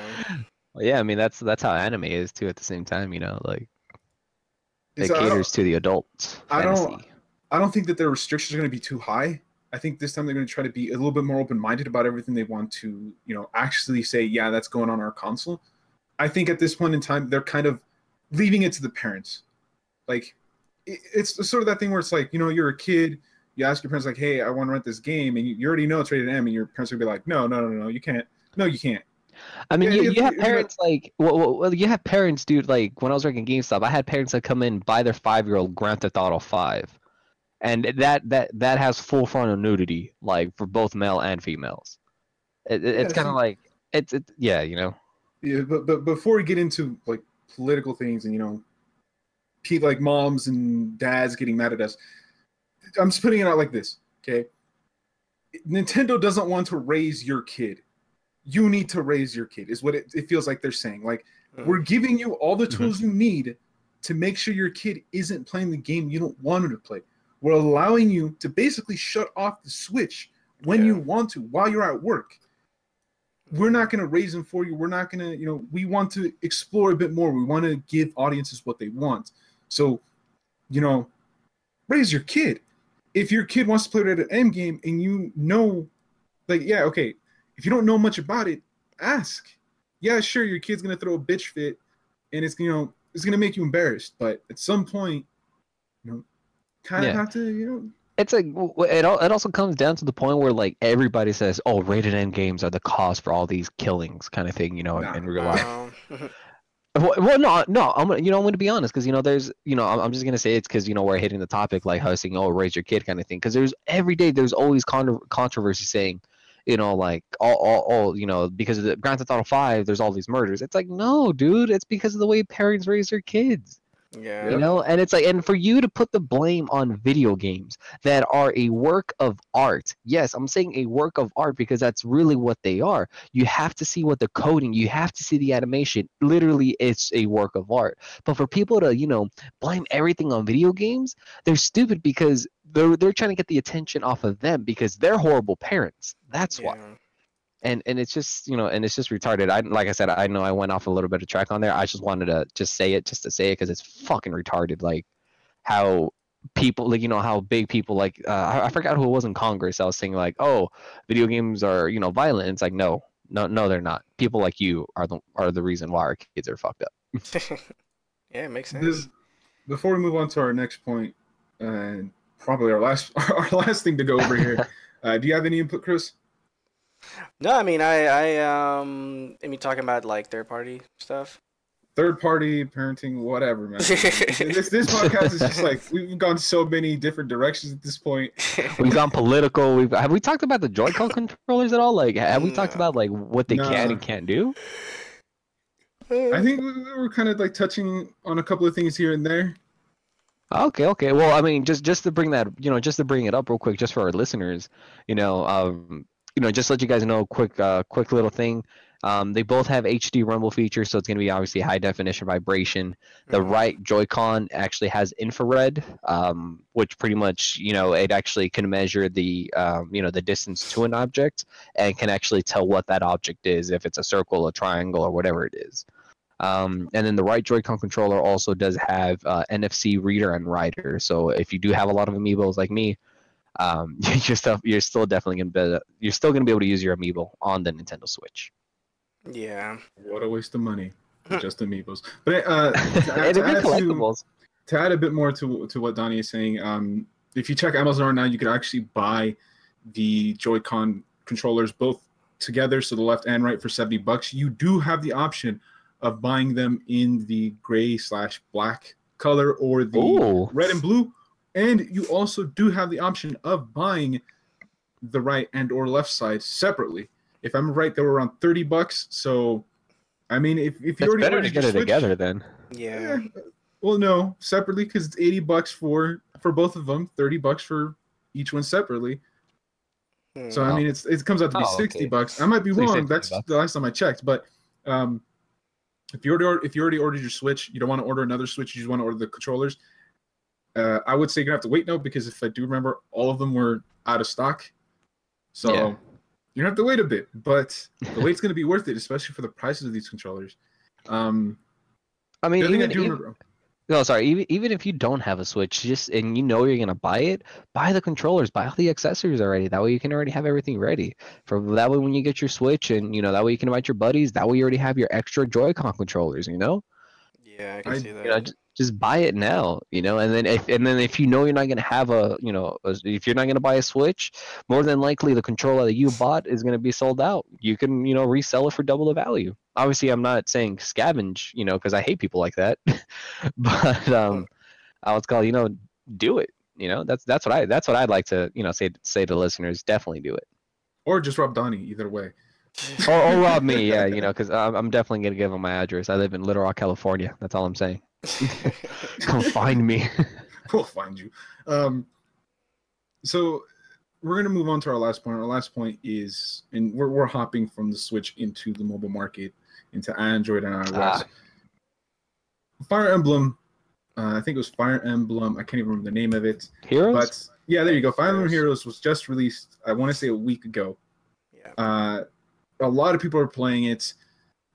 Well, yeah, I mean that's how anime is too. At the same time, like it caters to the adults. I don't think that their restrictions are going to be too high. I think this time they're going to try to be a little bit more open-minded about everything they want to, actually say, yeah, that's going on our console. I think at this point in time they're kind of leaving it to the parents. Like it's sort of that thing where it's like, you're a kid. You ask your parents like, "Hey, I want to rent this game," and you already know it's rated M, and your parents will be like, "No, you can't. No, you can't." I mean, you have parents like, well, you have parents, dude. Like when I was working at GameStop, I had parents that come in buy their 5-year-old Grand Theft Auto 5, and that has full frontal nudity, like for both male and females. It's kind of like yeah. Yeah, but before we get into like political things and like moms and dads getting mad at us. I'm just putting it out like this, okay? Nintendo doesn't want to raise your kid. You need to raise your kid, is what it feels like they're saying. Like, we're giving you all the tools you need to make sure your kid isn't playing the game you don't want him to play. We're allowing you to basically shut off the Switch when you want to, while you're at work. We're not going to raise them for you. We're not going to, we want to explore a bit more. We want to give audiences what they want. So, raise your kid. If your kid wants to play at an M game and like, yeah, okay, if you don't know much about it, ask. Yeah, sure, your kid's going to throw a bitch fit and it's going to make you embarrassed. But at some point, kind of have to, It's like, it also comes down to the point where like everybody says, oh, rated M games are the cause for all these killings kind of thing, in real life. Well, no. I'm going to be honest, because there's, I'm just going to say it's because we're hitting the topic like how saying, oh, raise your kid kind of thing, because every day there's always controversy saying, like all because of the Grand Theft Auto 5, there's all these murders. It's like, no, dude, it's because of the way parents raise their kids. Yeah. You know, and it's like, and for you to put the blame on video games that are a work of art. Yes, I'm saying a work of art because that's really what they are. You have to see what the coding, you have to see the animation. Literally, it's a work of art. But for people to, blame everything on video games, they're stupid because they're trying to get the attention off of them because they're horrible parents. That's why. And it's just and it's just retarded. Like I said, I know I went off a little bit of track on there. I just wanted to just say it because it's fucking retarded. Like how people how big people I forgot who it was in Congress. I was saying like, oh, video games are violent. It's like no, they're not. People like you are the reason why our kids are fucked up. Yeah, it makes sense. Before we move on to our next point, and probably our last thing to go over here, do you have any input, Chris? No, I mean, talking about like third party stuff. Third party parenting, whatever, man. this podcast is just like we've gone so many different directions at this point. We've gone political. Have we talked about the Joy-Con controllers at all? Like, have we talked about like what they can and can't do? I think we were kind of like touching on a couple of things here and there. Okay. Well, I mean, just to bring that, just to bring it up real quick, just for our listeners, just to let you guys know, quick little thing. They both have HD rumble features, so it's going to be obviously high definition vibration. The right Joy-Con actually has infrared, which pretty much, it actually can measure the, the distance to an object and can actually tell what that object is, if it's a circle, a triangle, or whatever it is. And then the right Joy-Con controller also does have NFC reader and writer. So if you do have a lot of amiibos like me, you're still definitely gonna be able to use your amiibo on the Nintendo Switch. Yeah. What a waste of money, just amiibos. But to add a bit more to what Donnie is saying, if you check Amazon now, you can actually buy the Joy-Con controllers both together, so the left and right, for $70. You do have the option of buying them in the gray/black color or the red and blue. And you also do have the option of buying the right and or left side separately. If I'm right, they were around $30. So, I mean, if you already better to get it together, then. Yeah. Well, no, separately, because it's $80 for both of them, $30 for each one separately. So I mean, it comes out to be $60. I might be wrong. That's the last time I checked. But if you already ordered your Switch, you don't want to order another Switch. You just want to order the controllers. I would say you're gonna have to wait now, because if I do remember, all of them were out of stock. So you're gonna have to wait a bit, but the wait's gonna be worth it, especially for the prices of these controllers. I mean, even if you don't have a Switch, and you're gonna buy it, buy the controllers, buy all the accessories already. That way you can already have everything ready. That way when you get your Switch, and that way you can invite your buddies. That way you already have your extra Joy-Con controllers. Yeah, I can see that. Just buy it now, and then if you're not gonna have if you're not gonna buy a Switch, more than likely the controller that you bought is gonna be sold out. You can resell it for double the value. Obviously, I'm not saying scavenge, because I hate people like that, but I would call do it. That's what I'd like to say to listeners. Definitely do it. Or just rob Donnie. Either way. or rob me, yeah, because I'm definitely gonna give him my address. I live in Little Rock, California. That's all I'm saying. Come find me. We'll find you. So we're gonna move on to our last point. Our last point is, and we're hopping from the Switch into the mobile market, into Android and iOS. Fire Emblem. I think it was Fire Emblem. I can't even remember the name of it. Heroes. But yeah, there you go. Fire Emblem Heroes was just released. I want to say a week ago. Yeah. A lot of people are playing it.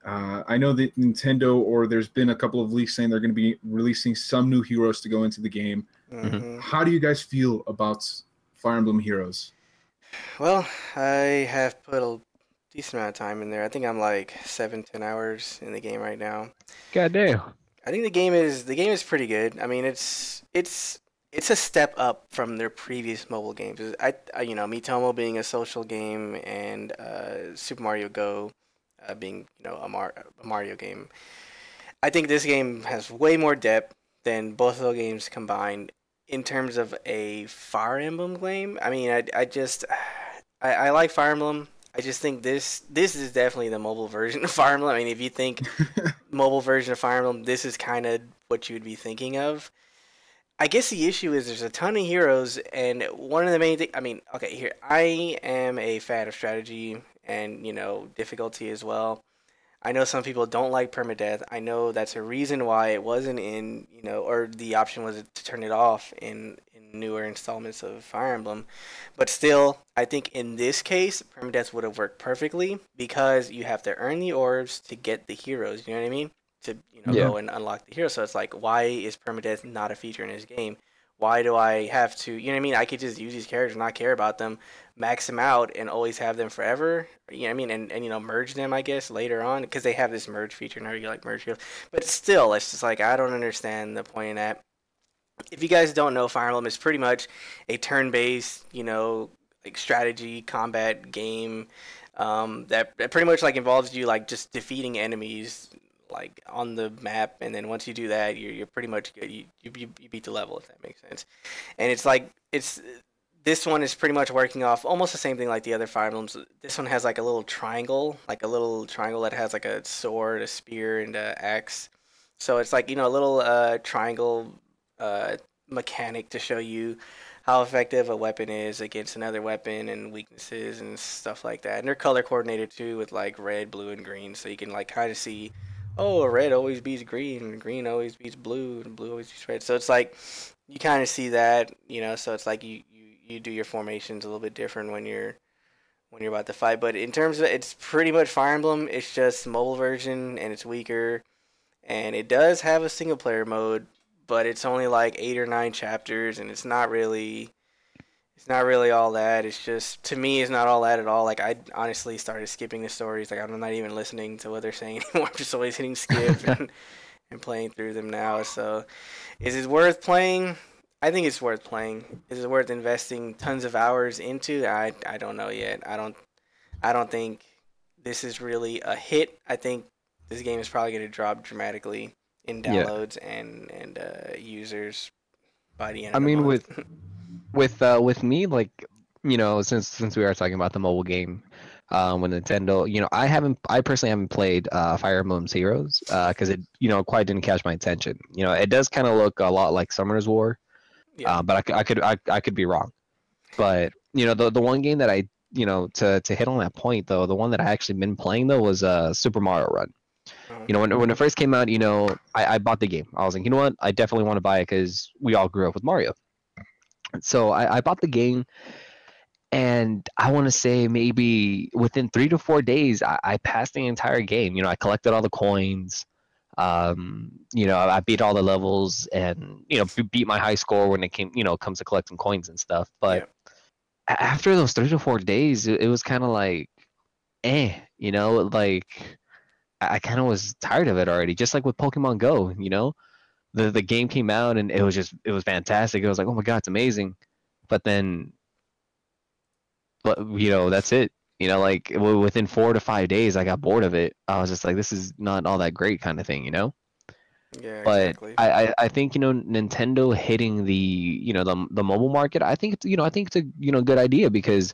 I know that Nintendo, or there's been a couple of leaks saying they're going to be releasing some new heroes to go into the game. Mm-hmm. How do you guys feel about Fire Emblem Heroes? Well, I have put a decent amount of time in there. I think I'm like 7-10 hours in the game right now. God damn. I think the game is pretty good. I mean, it's a step up from their previous mobile games. Miitomo being a social game, and Super Mario Go being a Mario game. I think this game has way more depth than both of those games combined in terms of a Fire Emblem game. I mean, I like Fire Emblem. I just think this is definitely the mobile version of Fire Emblem. I mean, if you think mobile version of Fire Emblem, this is kind of what you would be thinking of. I guess the issue is there's a ton of heroes, and one of the main things. I mean, okay, here I am a fan of strategy and difficulty as well. I know some people don't like permadeath. I know that's a reason why it wasn't in, or the option was to turn it off in newer installments of Fire Emblem. But still, I think in this case, permadeath would have worked perfectly because you have to earn the orbs to get the heroes. You know what I mean? To Yeah. go and unlock the hero. So it's like, why is permadeath not a feature in this game? Why do I have to? You know what I mean? I could just use these characters, not care about them, max them out, and always have them forever. You know what I mean? And merge them, I guess, later on because they have this merge feature now. You like merge heroes, but still, it's just like I don't understand the point in that. If you guys don't know, Fire Emblem is pretty much a turn-based, like strategy combat game that pretty much like involves you like just defeating enemies like on the map, and then once you do that, you're pretty much good. You beat the level, if that makes sense. And it's like this one is pretty much working off almost the same thing like the other Fire Emblems. This one has like a little triangle, that has like a sword, a spear, and a axe. So it's like a little triangle mechanic to show you how effective a weapon is against another weapon and weaknesses and stuff like that. And they're color coordinated too with like red, blue, and green, so you can like kind of see, oh, red always beats green, and green always beats blue, and blue always beats red. So it's like you kind of see that, So it's like you do your formations a little bit different when you're about to fight. But in terms of it's pretty much Fire Emblem. It's just mobile version and it's weaker, and it does have a single player mode, but it's only like 8 or 9 chapters, and it's not really all that. It's just, to me, it's not all that at all. Like, I honestly started skipping the stories. Like, I'm not even listening to what they're saying anymore. I'm just always hitting skip and playing through them now. So, is it worth playing? I think it's worth playing. Is it worth investing tons of hours into? I don't know yet. I don't think this is really a hit. I think this game is probably going to drop dramatically in downloads and users by the end I of the mean, month. with me, like, since we are talking about the mobile game, with Nintendo, I personally haven't played Fire Emblem Heroes because it quite didn't catch my attention. It does kind of look a lot like Summoner's War, Yeah. but I could be wrong. But the one game that I to hit on that point though, the one that I actually been playing though was Super Mario Run. When it first came out, I bought the game. I was like, you know what, I definitely want to buy it because we all grew up with Mario. So I bought the game, and I want to say maybe within 3 to 4 days, I passed the entire game. I collected all the coins. I beat all the levels, and beat my high score when it comes to collecting coins and stuff. But after those 3 to 4 days, it was kind of like, like I kind of was tired of it already. Just like with Pokemon Go, the game came out and it was fantastic. It was like, oh my god, it's amazing. But then, that's it. Like within 4 to 5 days, I got bored of it. I was just like, this is not all that great, kind of thing. Yeah, But exactly. I think Nintendo hitting the mobile market. I think it's a good idea because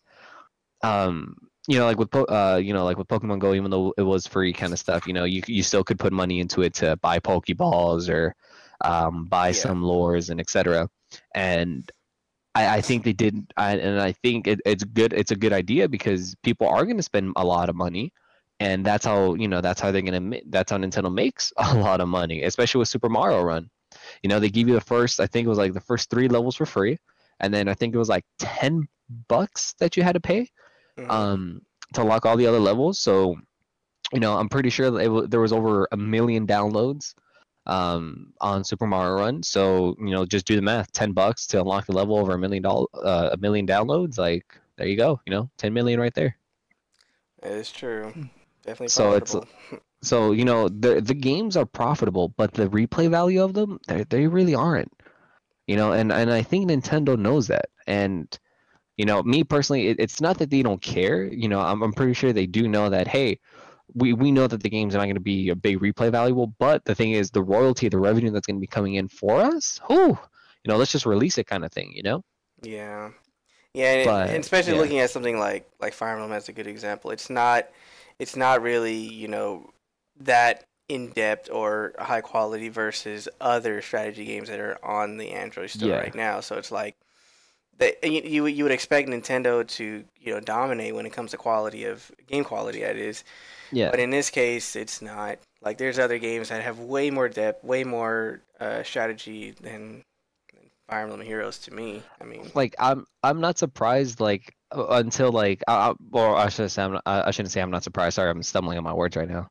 like with like with Pokemon Go, even though it was free kind of stuff, you still could put money into it to buy Pokeballs or buy Yeah. some lures and etc. And I think they did, and I think it's good. It's a good idea because people are going to spend a lot of money, and that's how that's how Nintendo makes a lot of money, especially with Super Mario Run. They give you I think it was like the first 3 levels for free, and then I think it was like $10 that you had to pay Mhm. to lock all the other levels. So, I'm pretty sure that there was over 1 million downloads on Super Mario Run. So, just do the math: $10 to unlock the level over $1 million downloads. Like, there you go. 10 million right there. It is true. Definitely So it's profitable. the games are profitable, but the replay value of them, they really aren't. And I think Nintendo knows that. And me personally, it's not that they don't care. I'm pretty sure they do know that, hey, we know that the games are not going to be a big replay valuable, but the thing is the royalty, the revenue that's going to be coming in for us, let's just release it kind of thing. Yeah. Yeah, and But especially yeah, looking at something like Fire Emblem as a good example. It's not really, that in depth or high quality versus other strategy games that are on the Android store yeah, right now. So it's like you would expect Nintendo to dominate when it comes to quality of game quality, that is. But yeah. in this case, it's not. Like there's other games that have way more depth, way more strategy than Fire Emblem Heroes to me. I mean, Like I'm not surprised like until like or I should say I shouldn't say I'm not surprised. Sorry, I'm stumbling on my words right now.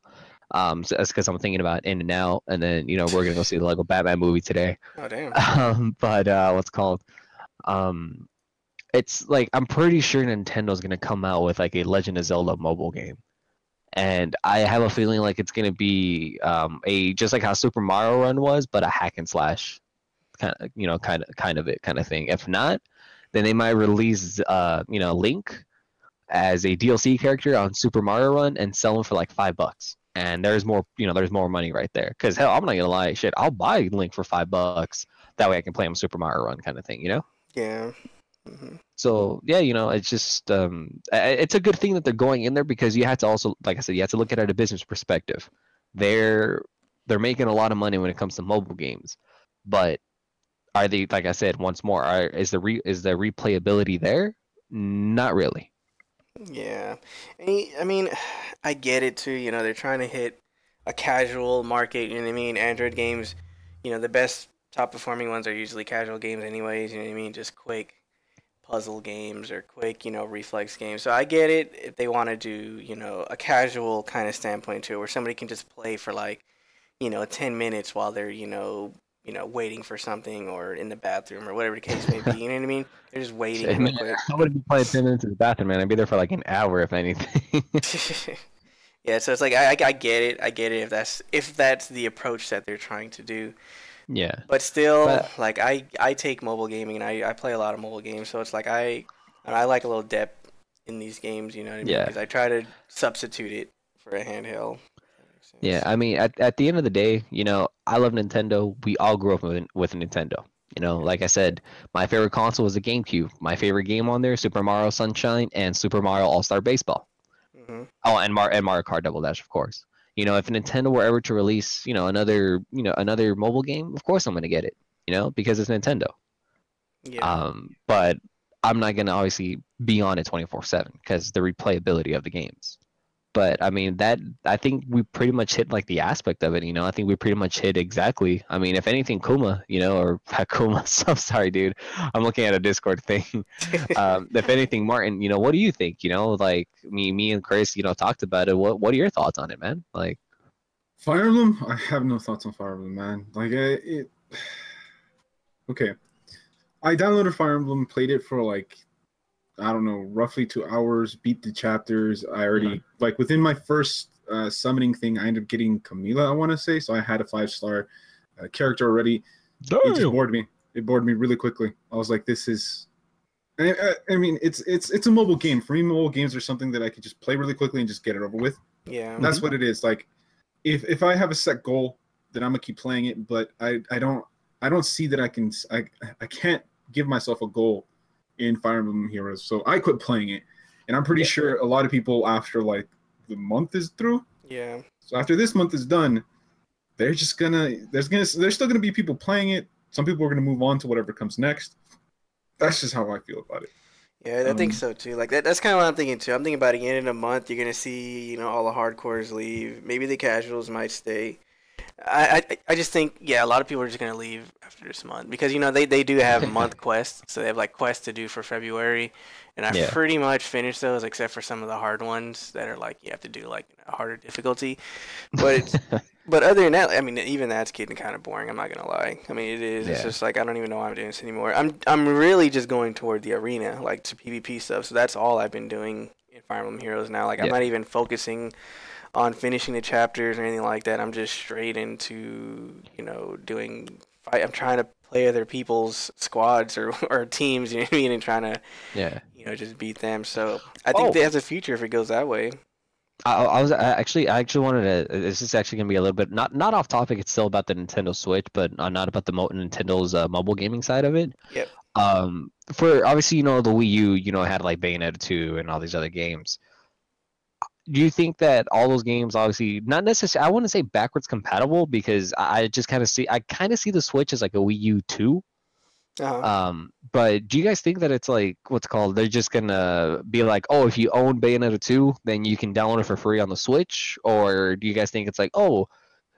So that's because I'm thinking about In and Out, and then we're gonna go see the Lego Batman movie today. oh damn. But what's called um, it's like I'm pretty sure Nintendo's gonna come out with like a Legend of Zelda mobile game, and I have a feeling like it's gonna be a just like how Super Mario Run was, but a hack and slash kind of thing. If not, then they might release Link as a DLC character on Super Mario Run and sell them for like $5. And there's more money right there. Because hell, I'm not gonna lie, shit, I'll buy Link for $5. That way I can play him Super Mario Run kind of thing. Yeah. Hmm. So yeah, it's just it's a good thing that they're going in there because you have to also, like I said, you have to look at it at a business perspective. They're making a lot of money when it comes to mobile games, but are they, like I said once more, is the replayability there? Not really. Yeah. I mean, I get it too. They're trying to hit a casual market. You know what I mean? Android games, the best top performing ones are usually casual games, anyways. You know what I mean? Just quick puzzle games or quick, reflex games. So I get it if they want to do, a casual kind of standpoint to it, where somebody can just play for like, 10 minutes while they're, waiting for something or in the bathroom or whatever the case may be. You know what I mean? They're just waiting Shit, real man, quick. I wouldn't be playing 10 minutes in the bathroom, man. I'd be there for like an hour, if anything. Yeah, so it's like I get it. I get it if that's the approach that they're trying to do. Yeah. But still, But like I take mobile gaming and I play a lot of mobile games, so it's like I like a little depth in these games, you know what I mean? yeah. Because I try to substitute it for a handheld. If that makes Yeah, sense. I mean, at the end of the day, I love Nintendo. We all grew up with Nintendo. Yeah. Like I said, my favorite console was the GameCube. My favorite game on there, Super Mario Sunshine and Super Mario All-Star Baseball. Mhm. Oh, and Mario Kart Double Dash, of course. If Nintendo were ever to release, another mobile game, of course I'm gonna get it. Because it's Nintendo. Yeah. But I'm not gonna obviously be on it 24/7 because the replayability of the games. But I mean I think we pretty much hit like the aspect of it. I think we pretty much hit exactly. I mean, if anything, Kuma, or Kuma. I'm sorry, dude. I'm looking at a Discord thing. If anything, Martin, what do you think? Like me and Chris, talked about it. What are your thoughts on it, man? Like, Fire Emblem? I have no thoughts on Fire Emblem, man. Like okay. I downloaded Fire Emblem, played it for like I don't know, roughly 2 hours, beat the chapters. I already like within my first summoning thing, I ended up getting Camila, I want to say. So I had a 5-star character already. It just bored me. It bored me really quickly. I was like, this is. I mean, it's a mobile game. For me, mobile games are something that I could just play really quickly and just get it over with. Yeah. That's what it is. Like, if I have a set goal, then I'm gonna keep playing it. But I don't see that I can't give myself a goal in Fire Emblem Heroes, so I quit playing it, and I'm pretty sure a lot of people after like the month is through. Yeah. So after this month is done, there's still gonna be people playing it. Some people are gonna move on to whatever comes next. That's just how I feel about it. Yeah, I think so too. Like that's kind of what I'm thinking too. I'm thinking about at the end of the month, you're gonna see, all the hardcores leave. Maybe the casuals might stay. I just think, yeah, a lot of people are just gonna leave after this month because they do have month quests, so they have like quests to do for February, and I Yeah. pretty much finished those except for some of the hard ones that are like you have to do like harder difficulty, but but other than that, I mean, even that's getting kind of boring. I'm not gonna lie. I mean, it is. It's Yeah. just like I don't even know why I'm doing this anymore. I'm really just going toward the arena, like to PvP stuff. So that's all I've been doing in Fire Emblem Heroes now. Like I'm Yeah. not even focusing on finishing the chapters or anything like that. I'm just straight into doing fight. I'm trying to play other people's squads or teams. You know what I mean, and trying to Yeah. just beat them. So I think that has a future if it goes that way. I actually wanted to. This is actually gonna be a little bit not off topic. It's still about the Nintendo Switch, but not about the Nintendo's mobile gaming side of it. Yep. For obviously, the Wii U, had like Bayonetta 2 and all these other games. Do you think that all those games, obviously, not necessarily, I wouldn't say backwards compatible, because I just kind of see the Switch as like a Wii U 2. But do you guys think that it's like they're just gonna be like, oh, if you own Bayonetta 2, then you can download it for free on the Switch? Or do you guys think it's like, oh,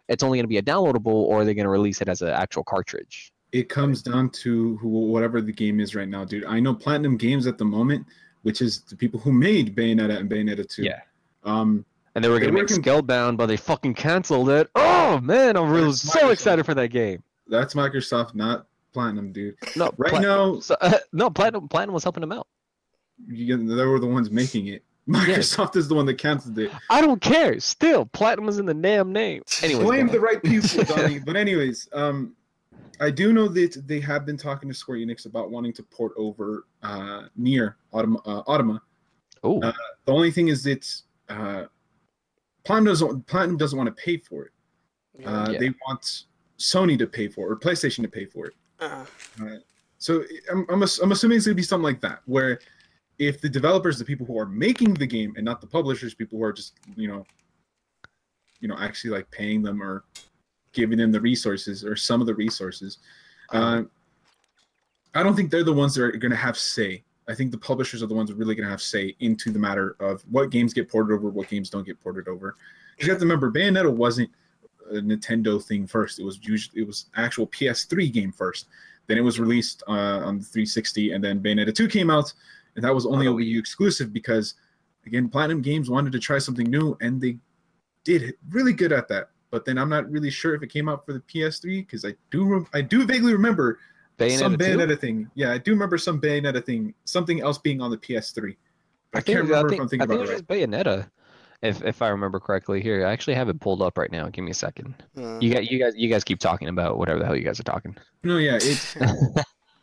it's only gonna be a downloadable, or are they gonna release it as an actual cartridge? It comes down to whatever the game is right now, dude. I know Platinum Games at the moment, which is the people who made Bayonetta and Bayonetta 2. Yeah. And they were gonna make Scalebound, but they fucking canceled it. Oh man, I'm really so excited for that game. That's Microsoft, not Platinum, dude. No, now. No, Platinum was helping them out. They were the ones making it. Microsoft is the one that canceled it. I don't care. Still, Platinum is in the damn name. Anyways, blame the right people, Donnie. But anyways, I do know that they have been talking to Square Enix about wanting to port over Nier Automata. Oh. The only thing is that Platinum doesn't want to pay for it. They want Sony to pay for it, or PlayStation to pay for it. So I'm assuming it's going to be something like that, where if the developers, the people who are making the game, and not the publishers, people who are just actually like paying them or giving them the resources or some of the resources, I don't think they're the ones that are going to have say. I think the publishers are the ones that are really going to have say into the matter of what games get ported over, what games don't get ported over. You have to remember, Bayonetta wasn't a Nintendo thing first. It was actual PS3 game first. Then it was released on the 360, and then Bayonetta 2 came out, and that was only a Wii U exclusive because, again, Platinum Games wanted to try something new, and they did really good at that. But then I'm not really sure if it came out for the PS3, because I do vaguely remember some Bayonetta thing. Yeah, I do remember some Bayonetta thing, something else being on the PS3. I can't remember if I'm thinking about it right. I think it was Bayonetta, if I remember correctly. Here, I actually have it pulled up right now. Give me a second. You guys keep talking about whatever the hell you guys are talking. No, yeah, it's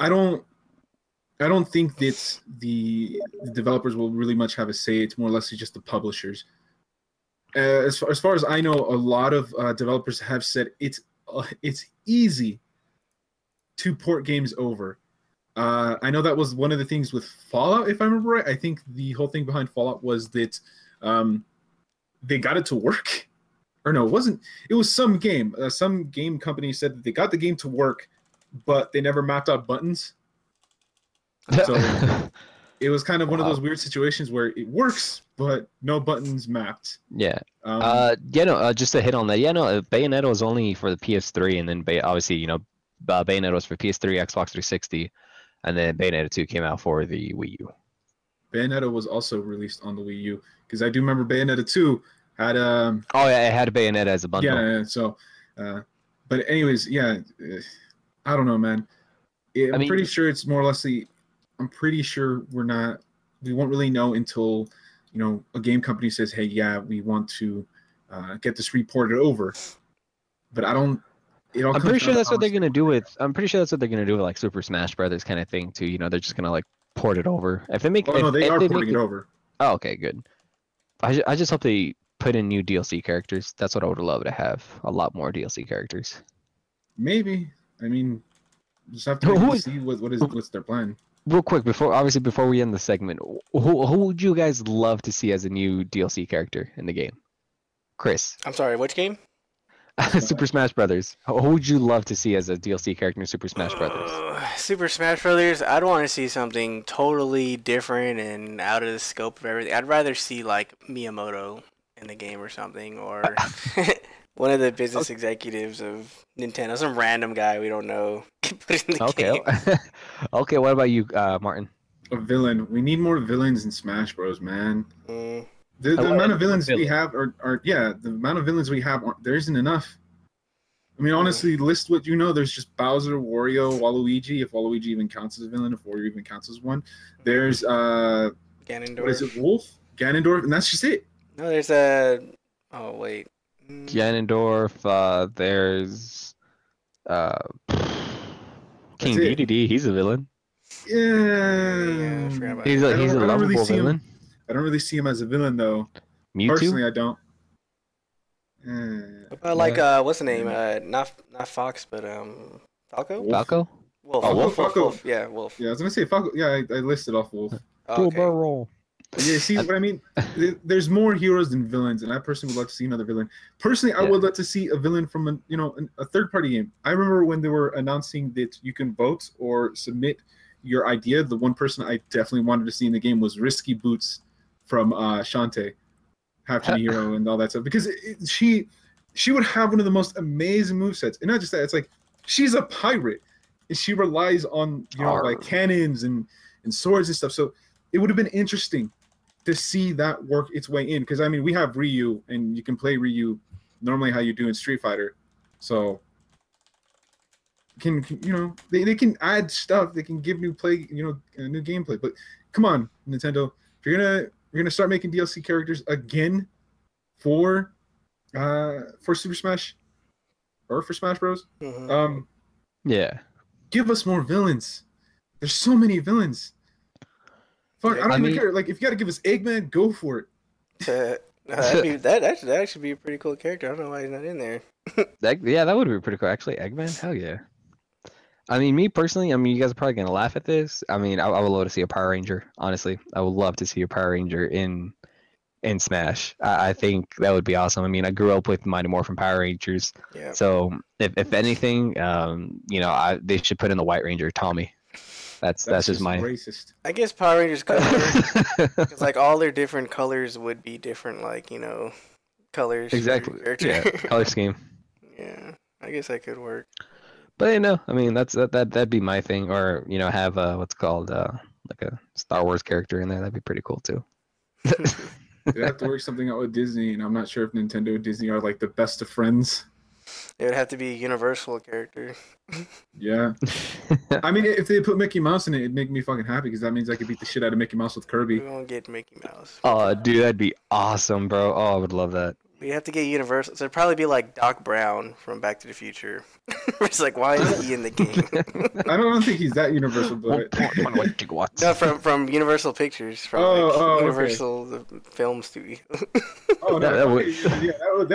I don't think that the developers will really much have a say. It's more or less just the publishers. As far as I know, a lot of developers have said it's easy to port games over. I know that was one of the things with Fallout, if I remember right. I think the whole thing behind Fallout was that they got it to work. Or no, it wasn't. It was some game. Some game company said that they got the game to work, but they never mapped out buttons. So it was kind of one of those weird situations where it works, but no buttons mapped. Yeah. Just to hit on that. Bayonetta was only for the PS3, and then obviously, Bayonetta was for PS3, Xbox 360, and then Bayonetta 2 came out for the Wii U. Bayonetta was also released on the Wii U, because I do remember Bayonetta 2 had it had Bayonetta as a bundle. Yeah, so but anyways, I don't know, man. I'm pretty sure it's more or less I'm pretty sure we won't really know until a game company says, hey, yeah, we want to get this reported over. But I'm pretty sure that's what they're gonna do with like Super Smash Brothers kind of thing too. They're just gonna like port it over. If they make, no, they are porting it over. Oh, okay, good. I just hope they put in new DLC characters. That's what I would love to have. A lot more DLC characters. Maybe. I mean, just have to see what's their plan. Real quick, before we end the segment, who would you guys love to see as a new DLC character in the game? Chris. I'm sorry, which game? Super Smash Brothers. Who would you love to see as a DLC character in Super Smash Brothers? Super Smash Brothers, I'd want to see something totally different and out of the scope of everything. I'd rather see like Miyamoto in the game or something, or one of the business executives of Nintendo, some random guy we don't know. Put in the game. Okay, what about you, Martin? A villain. We need more villains in Smash Bros, man. The amount of villains we have the amount of villains we have, there isn't enough. I mean, honestly, list what you know. There's just Bowser, Wario, Waluigi, if Waluigi even counts as a villain, if Wario even counts as one. There's Ganondorf. What is it, Wolf? Ganondorf, and that's just it. No, there's oh wait. Ganondorf, there's King Dedede, he's a villain. Yeah, he's a lovable villain. I don't really see him as a villain, though. Mewtwo? Personally, I don't. What's the name? Not Fox, but Falco. Falco? Wolf. Oh, Wolf. Wolf. Wolf. Yeah, Wolf. Yeah, I was gonna say Falco. Yeah, I listed off Wolf. Oh, okay. barrel. Yeah, see what I mean? There's more heroes than villains, and I personally would love to see another villain. Personally, I Yeah. would love to see a villain from a third-party game. I remember when they were announcing that you can vote or submit your idea. The one person I definitely wanted to see in the game was Risky Boots from Shantae, Half Genie Hero, and all that stuff. Because she would have one of the most amazing movesets, and not just that. It's like she's a pirate, and she relies on like cannons and swords and stuff. So it would have been interesting to see that work its way in, because I mean we have Ryu and you can play Ryu normally how you do in Street Fighter, so they can add stuff, they can give new new gameplay. But come on, Nintendo, if you're gonna start making DLC characters again for Super Smash or for Smash Bros, Yeah. give us more villains. There's so many villains. Fuck, I don't even care. Like, if you gotta give us Eggman, go for it. That'd actually be a pretty cool character. I don't know why he's not in there. That would be pretty cool. Actually, Eggman, hell yeah. I mean, me personally, you guys are probably gonna laugh at this. I mean, I would love to see a Power Ranger. Honestly, I would love to see a Power Ranger in Smash. I think that would be awesome. I mean, I grew up with Mighty Morphin Power Rangers. Yeah. So if anything, they should put in the White Ranger, Tommy. That's just my racist. I guess Power Rangers could work, because like all their different colors would be different, like colors. Exactly. Yeah, color scheme. Yeah, I guess that could work. But I mean, that'd be my thing. Or have what's called like a Star Wars character in there. That'd be pretty cool too. They'd have to work something out with Disney, and I'm not sure if Nintendo and Disney are like the best of friends. It would have to be a Universal character. Yeah. I mean, if they put Mickey Mouse in it, it'd make me fucking happy, because that means I could beat the shit out of Mickey Mouse with Kirby. We won't get Mickey Mouse. Oh, dude, that'd be awesome, bro. Oh, I would love that. We have to get Universal. So it'd probably be like Doc Brown from Back to the Future. It's like, why is he in the game? I don't think he's that Universal, but No, from Universal Pictures, from Universal the film studio. Oh, no, that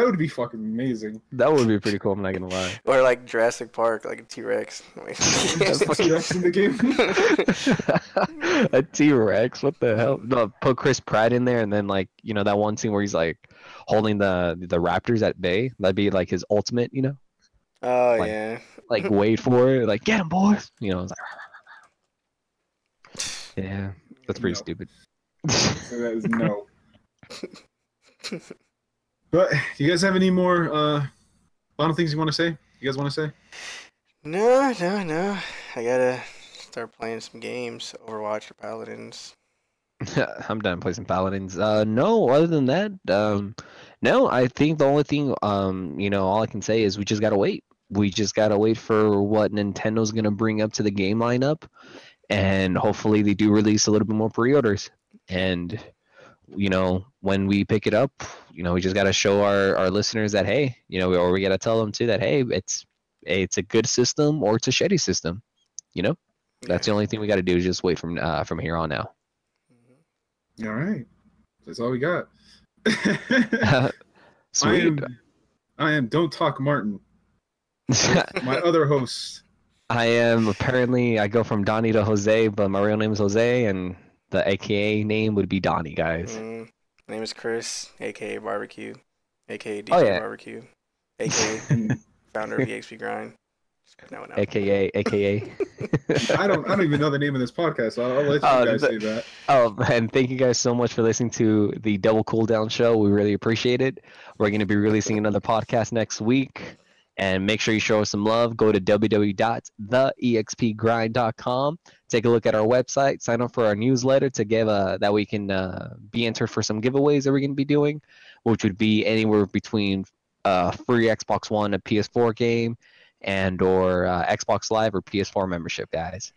would be fucking amazing. That would be pretty cool. I'm not gonna lie. Or like Jurassic Park, like a T-Rex. T-Rex in the game. A T-Rex? What the hell? No, put Chris Pratt in there, and then that one scene where he's like holding the raptors at bay. That'd be like his ultimate, Oh, like, yeah. Like, wait for it. Like, get him, boys. It's like, yeah, that's pretty stupid. So that is no. But you guys have any more final things you want to say? You guys want to say? No. I gotta start playing some games, Overwatch or Paladins. I'm done playing some Paladins. No, other than that, no, I think the only thing, all I can say is we just gotta wait. We just gotta wait for what Nintendo's gonna bring up to the game lineup, and hopefully they do release a little bit more pre-orders. And when we pick it up, we just gotta show our listeners that hey, or we gotta tell them too that hey, it's a good system or it's a shitty system. That's the only thing we gotta do is just wait from here on now. All right, that's all we got. Sweet. I am Don't Talk Martin, my other host. I am I go from Donnie to Jose, but my real name is Jose, and the AKA name would be Donnie, guys. My name is Chris, AKA Barbecue, AKA DJ Barbecue, AKA founder of EXP Grind. AKA. I don't even know the name of this podcast, so I'll let you guys say that. Oh, and thank you guys so much for listening to the Double Cooldown Show. We really appreciate it. We're going to be releasing another podcast next week, and make sure you show us some love. Go to www.theexpgrind.com. Take a look at our website. Sign up for our newsletter to give that we can be entered for some giveaways that we're going to be doing, which would be anywhere between free Xbox One, a PS4 game, and or Xbox Live or PS4 membership, guys.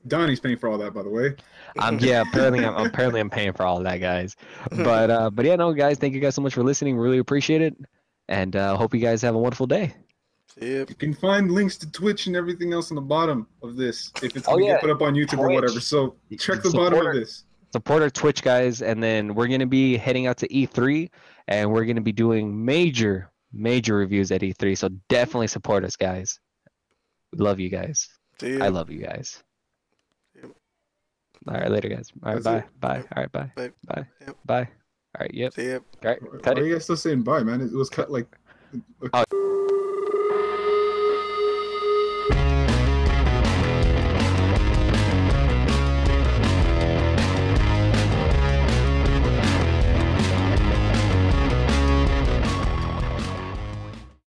Donnie's paying for all that, by the way. Apparently I'm paying for all of that, guys. But yeah, no, guys, thank you guys so much for listening. Really appreciate it, and hope you guys have a wonderful day. Yep. You can find links to Twitch and everything else on the bottom of this if it's going to get put up on YouTube or whatever. So check the bottom of this. Support our Twitch, guys, and then we're going to be heading out to E3, and we're going to be doing major reviews at E3, so definitely support us, guys. We love you guys. See ya. I love you guys. Yep. All right, later, guys. All right, That's bye, it. bye. Yep. All right, bye, Bye. bye, Yep. bye. All right, yep. See ya. All right, Why cut are it. you guys still saying bye, man? It was cut like. Oh.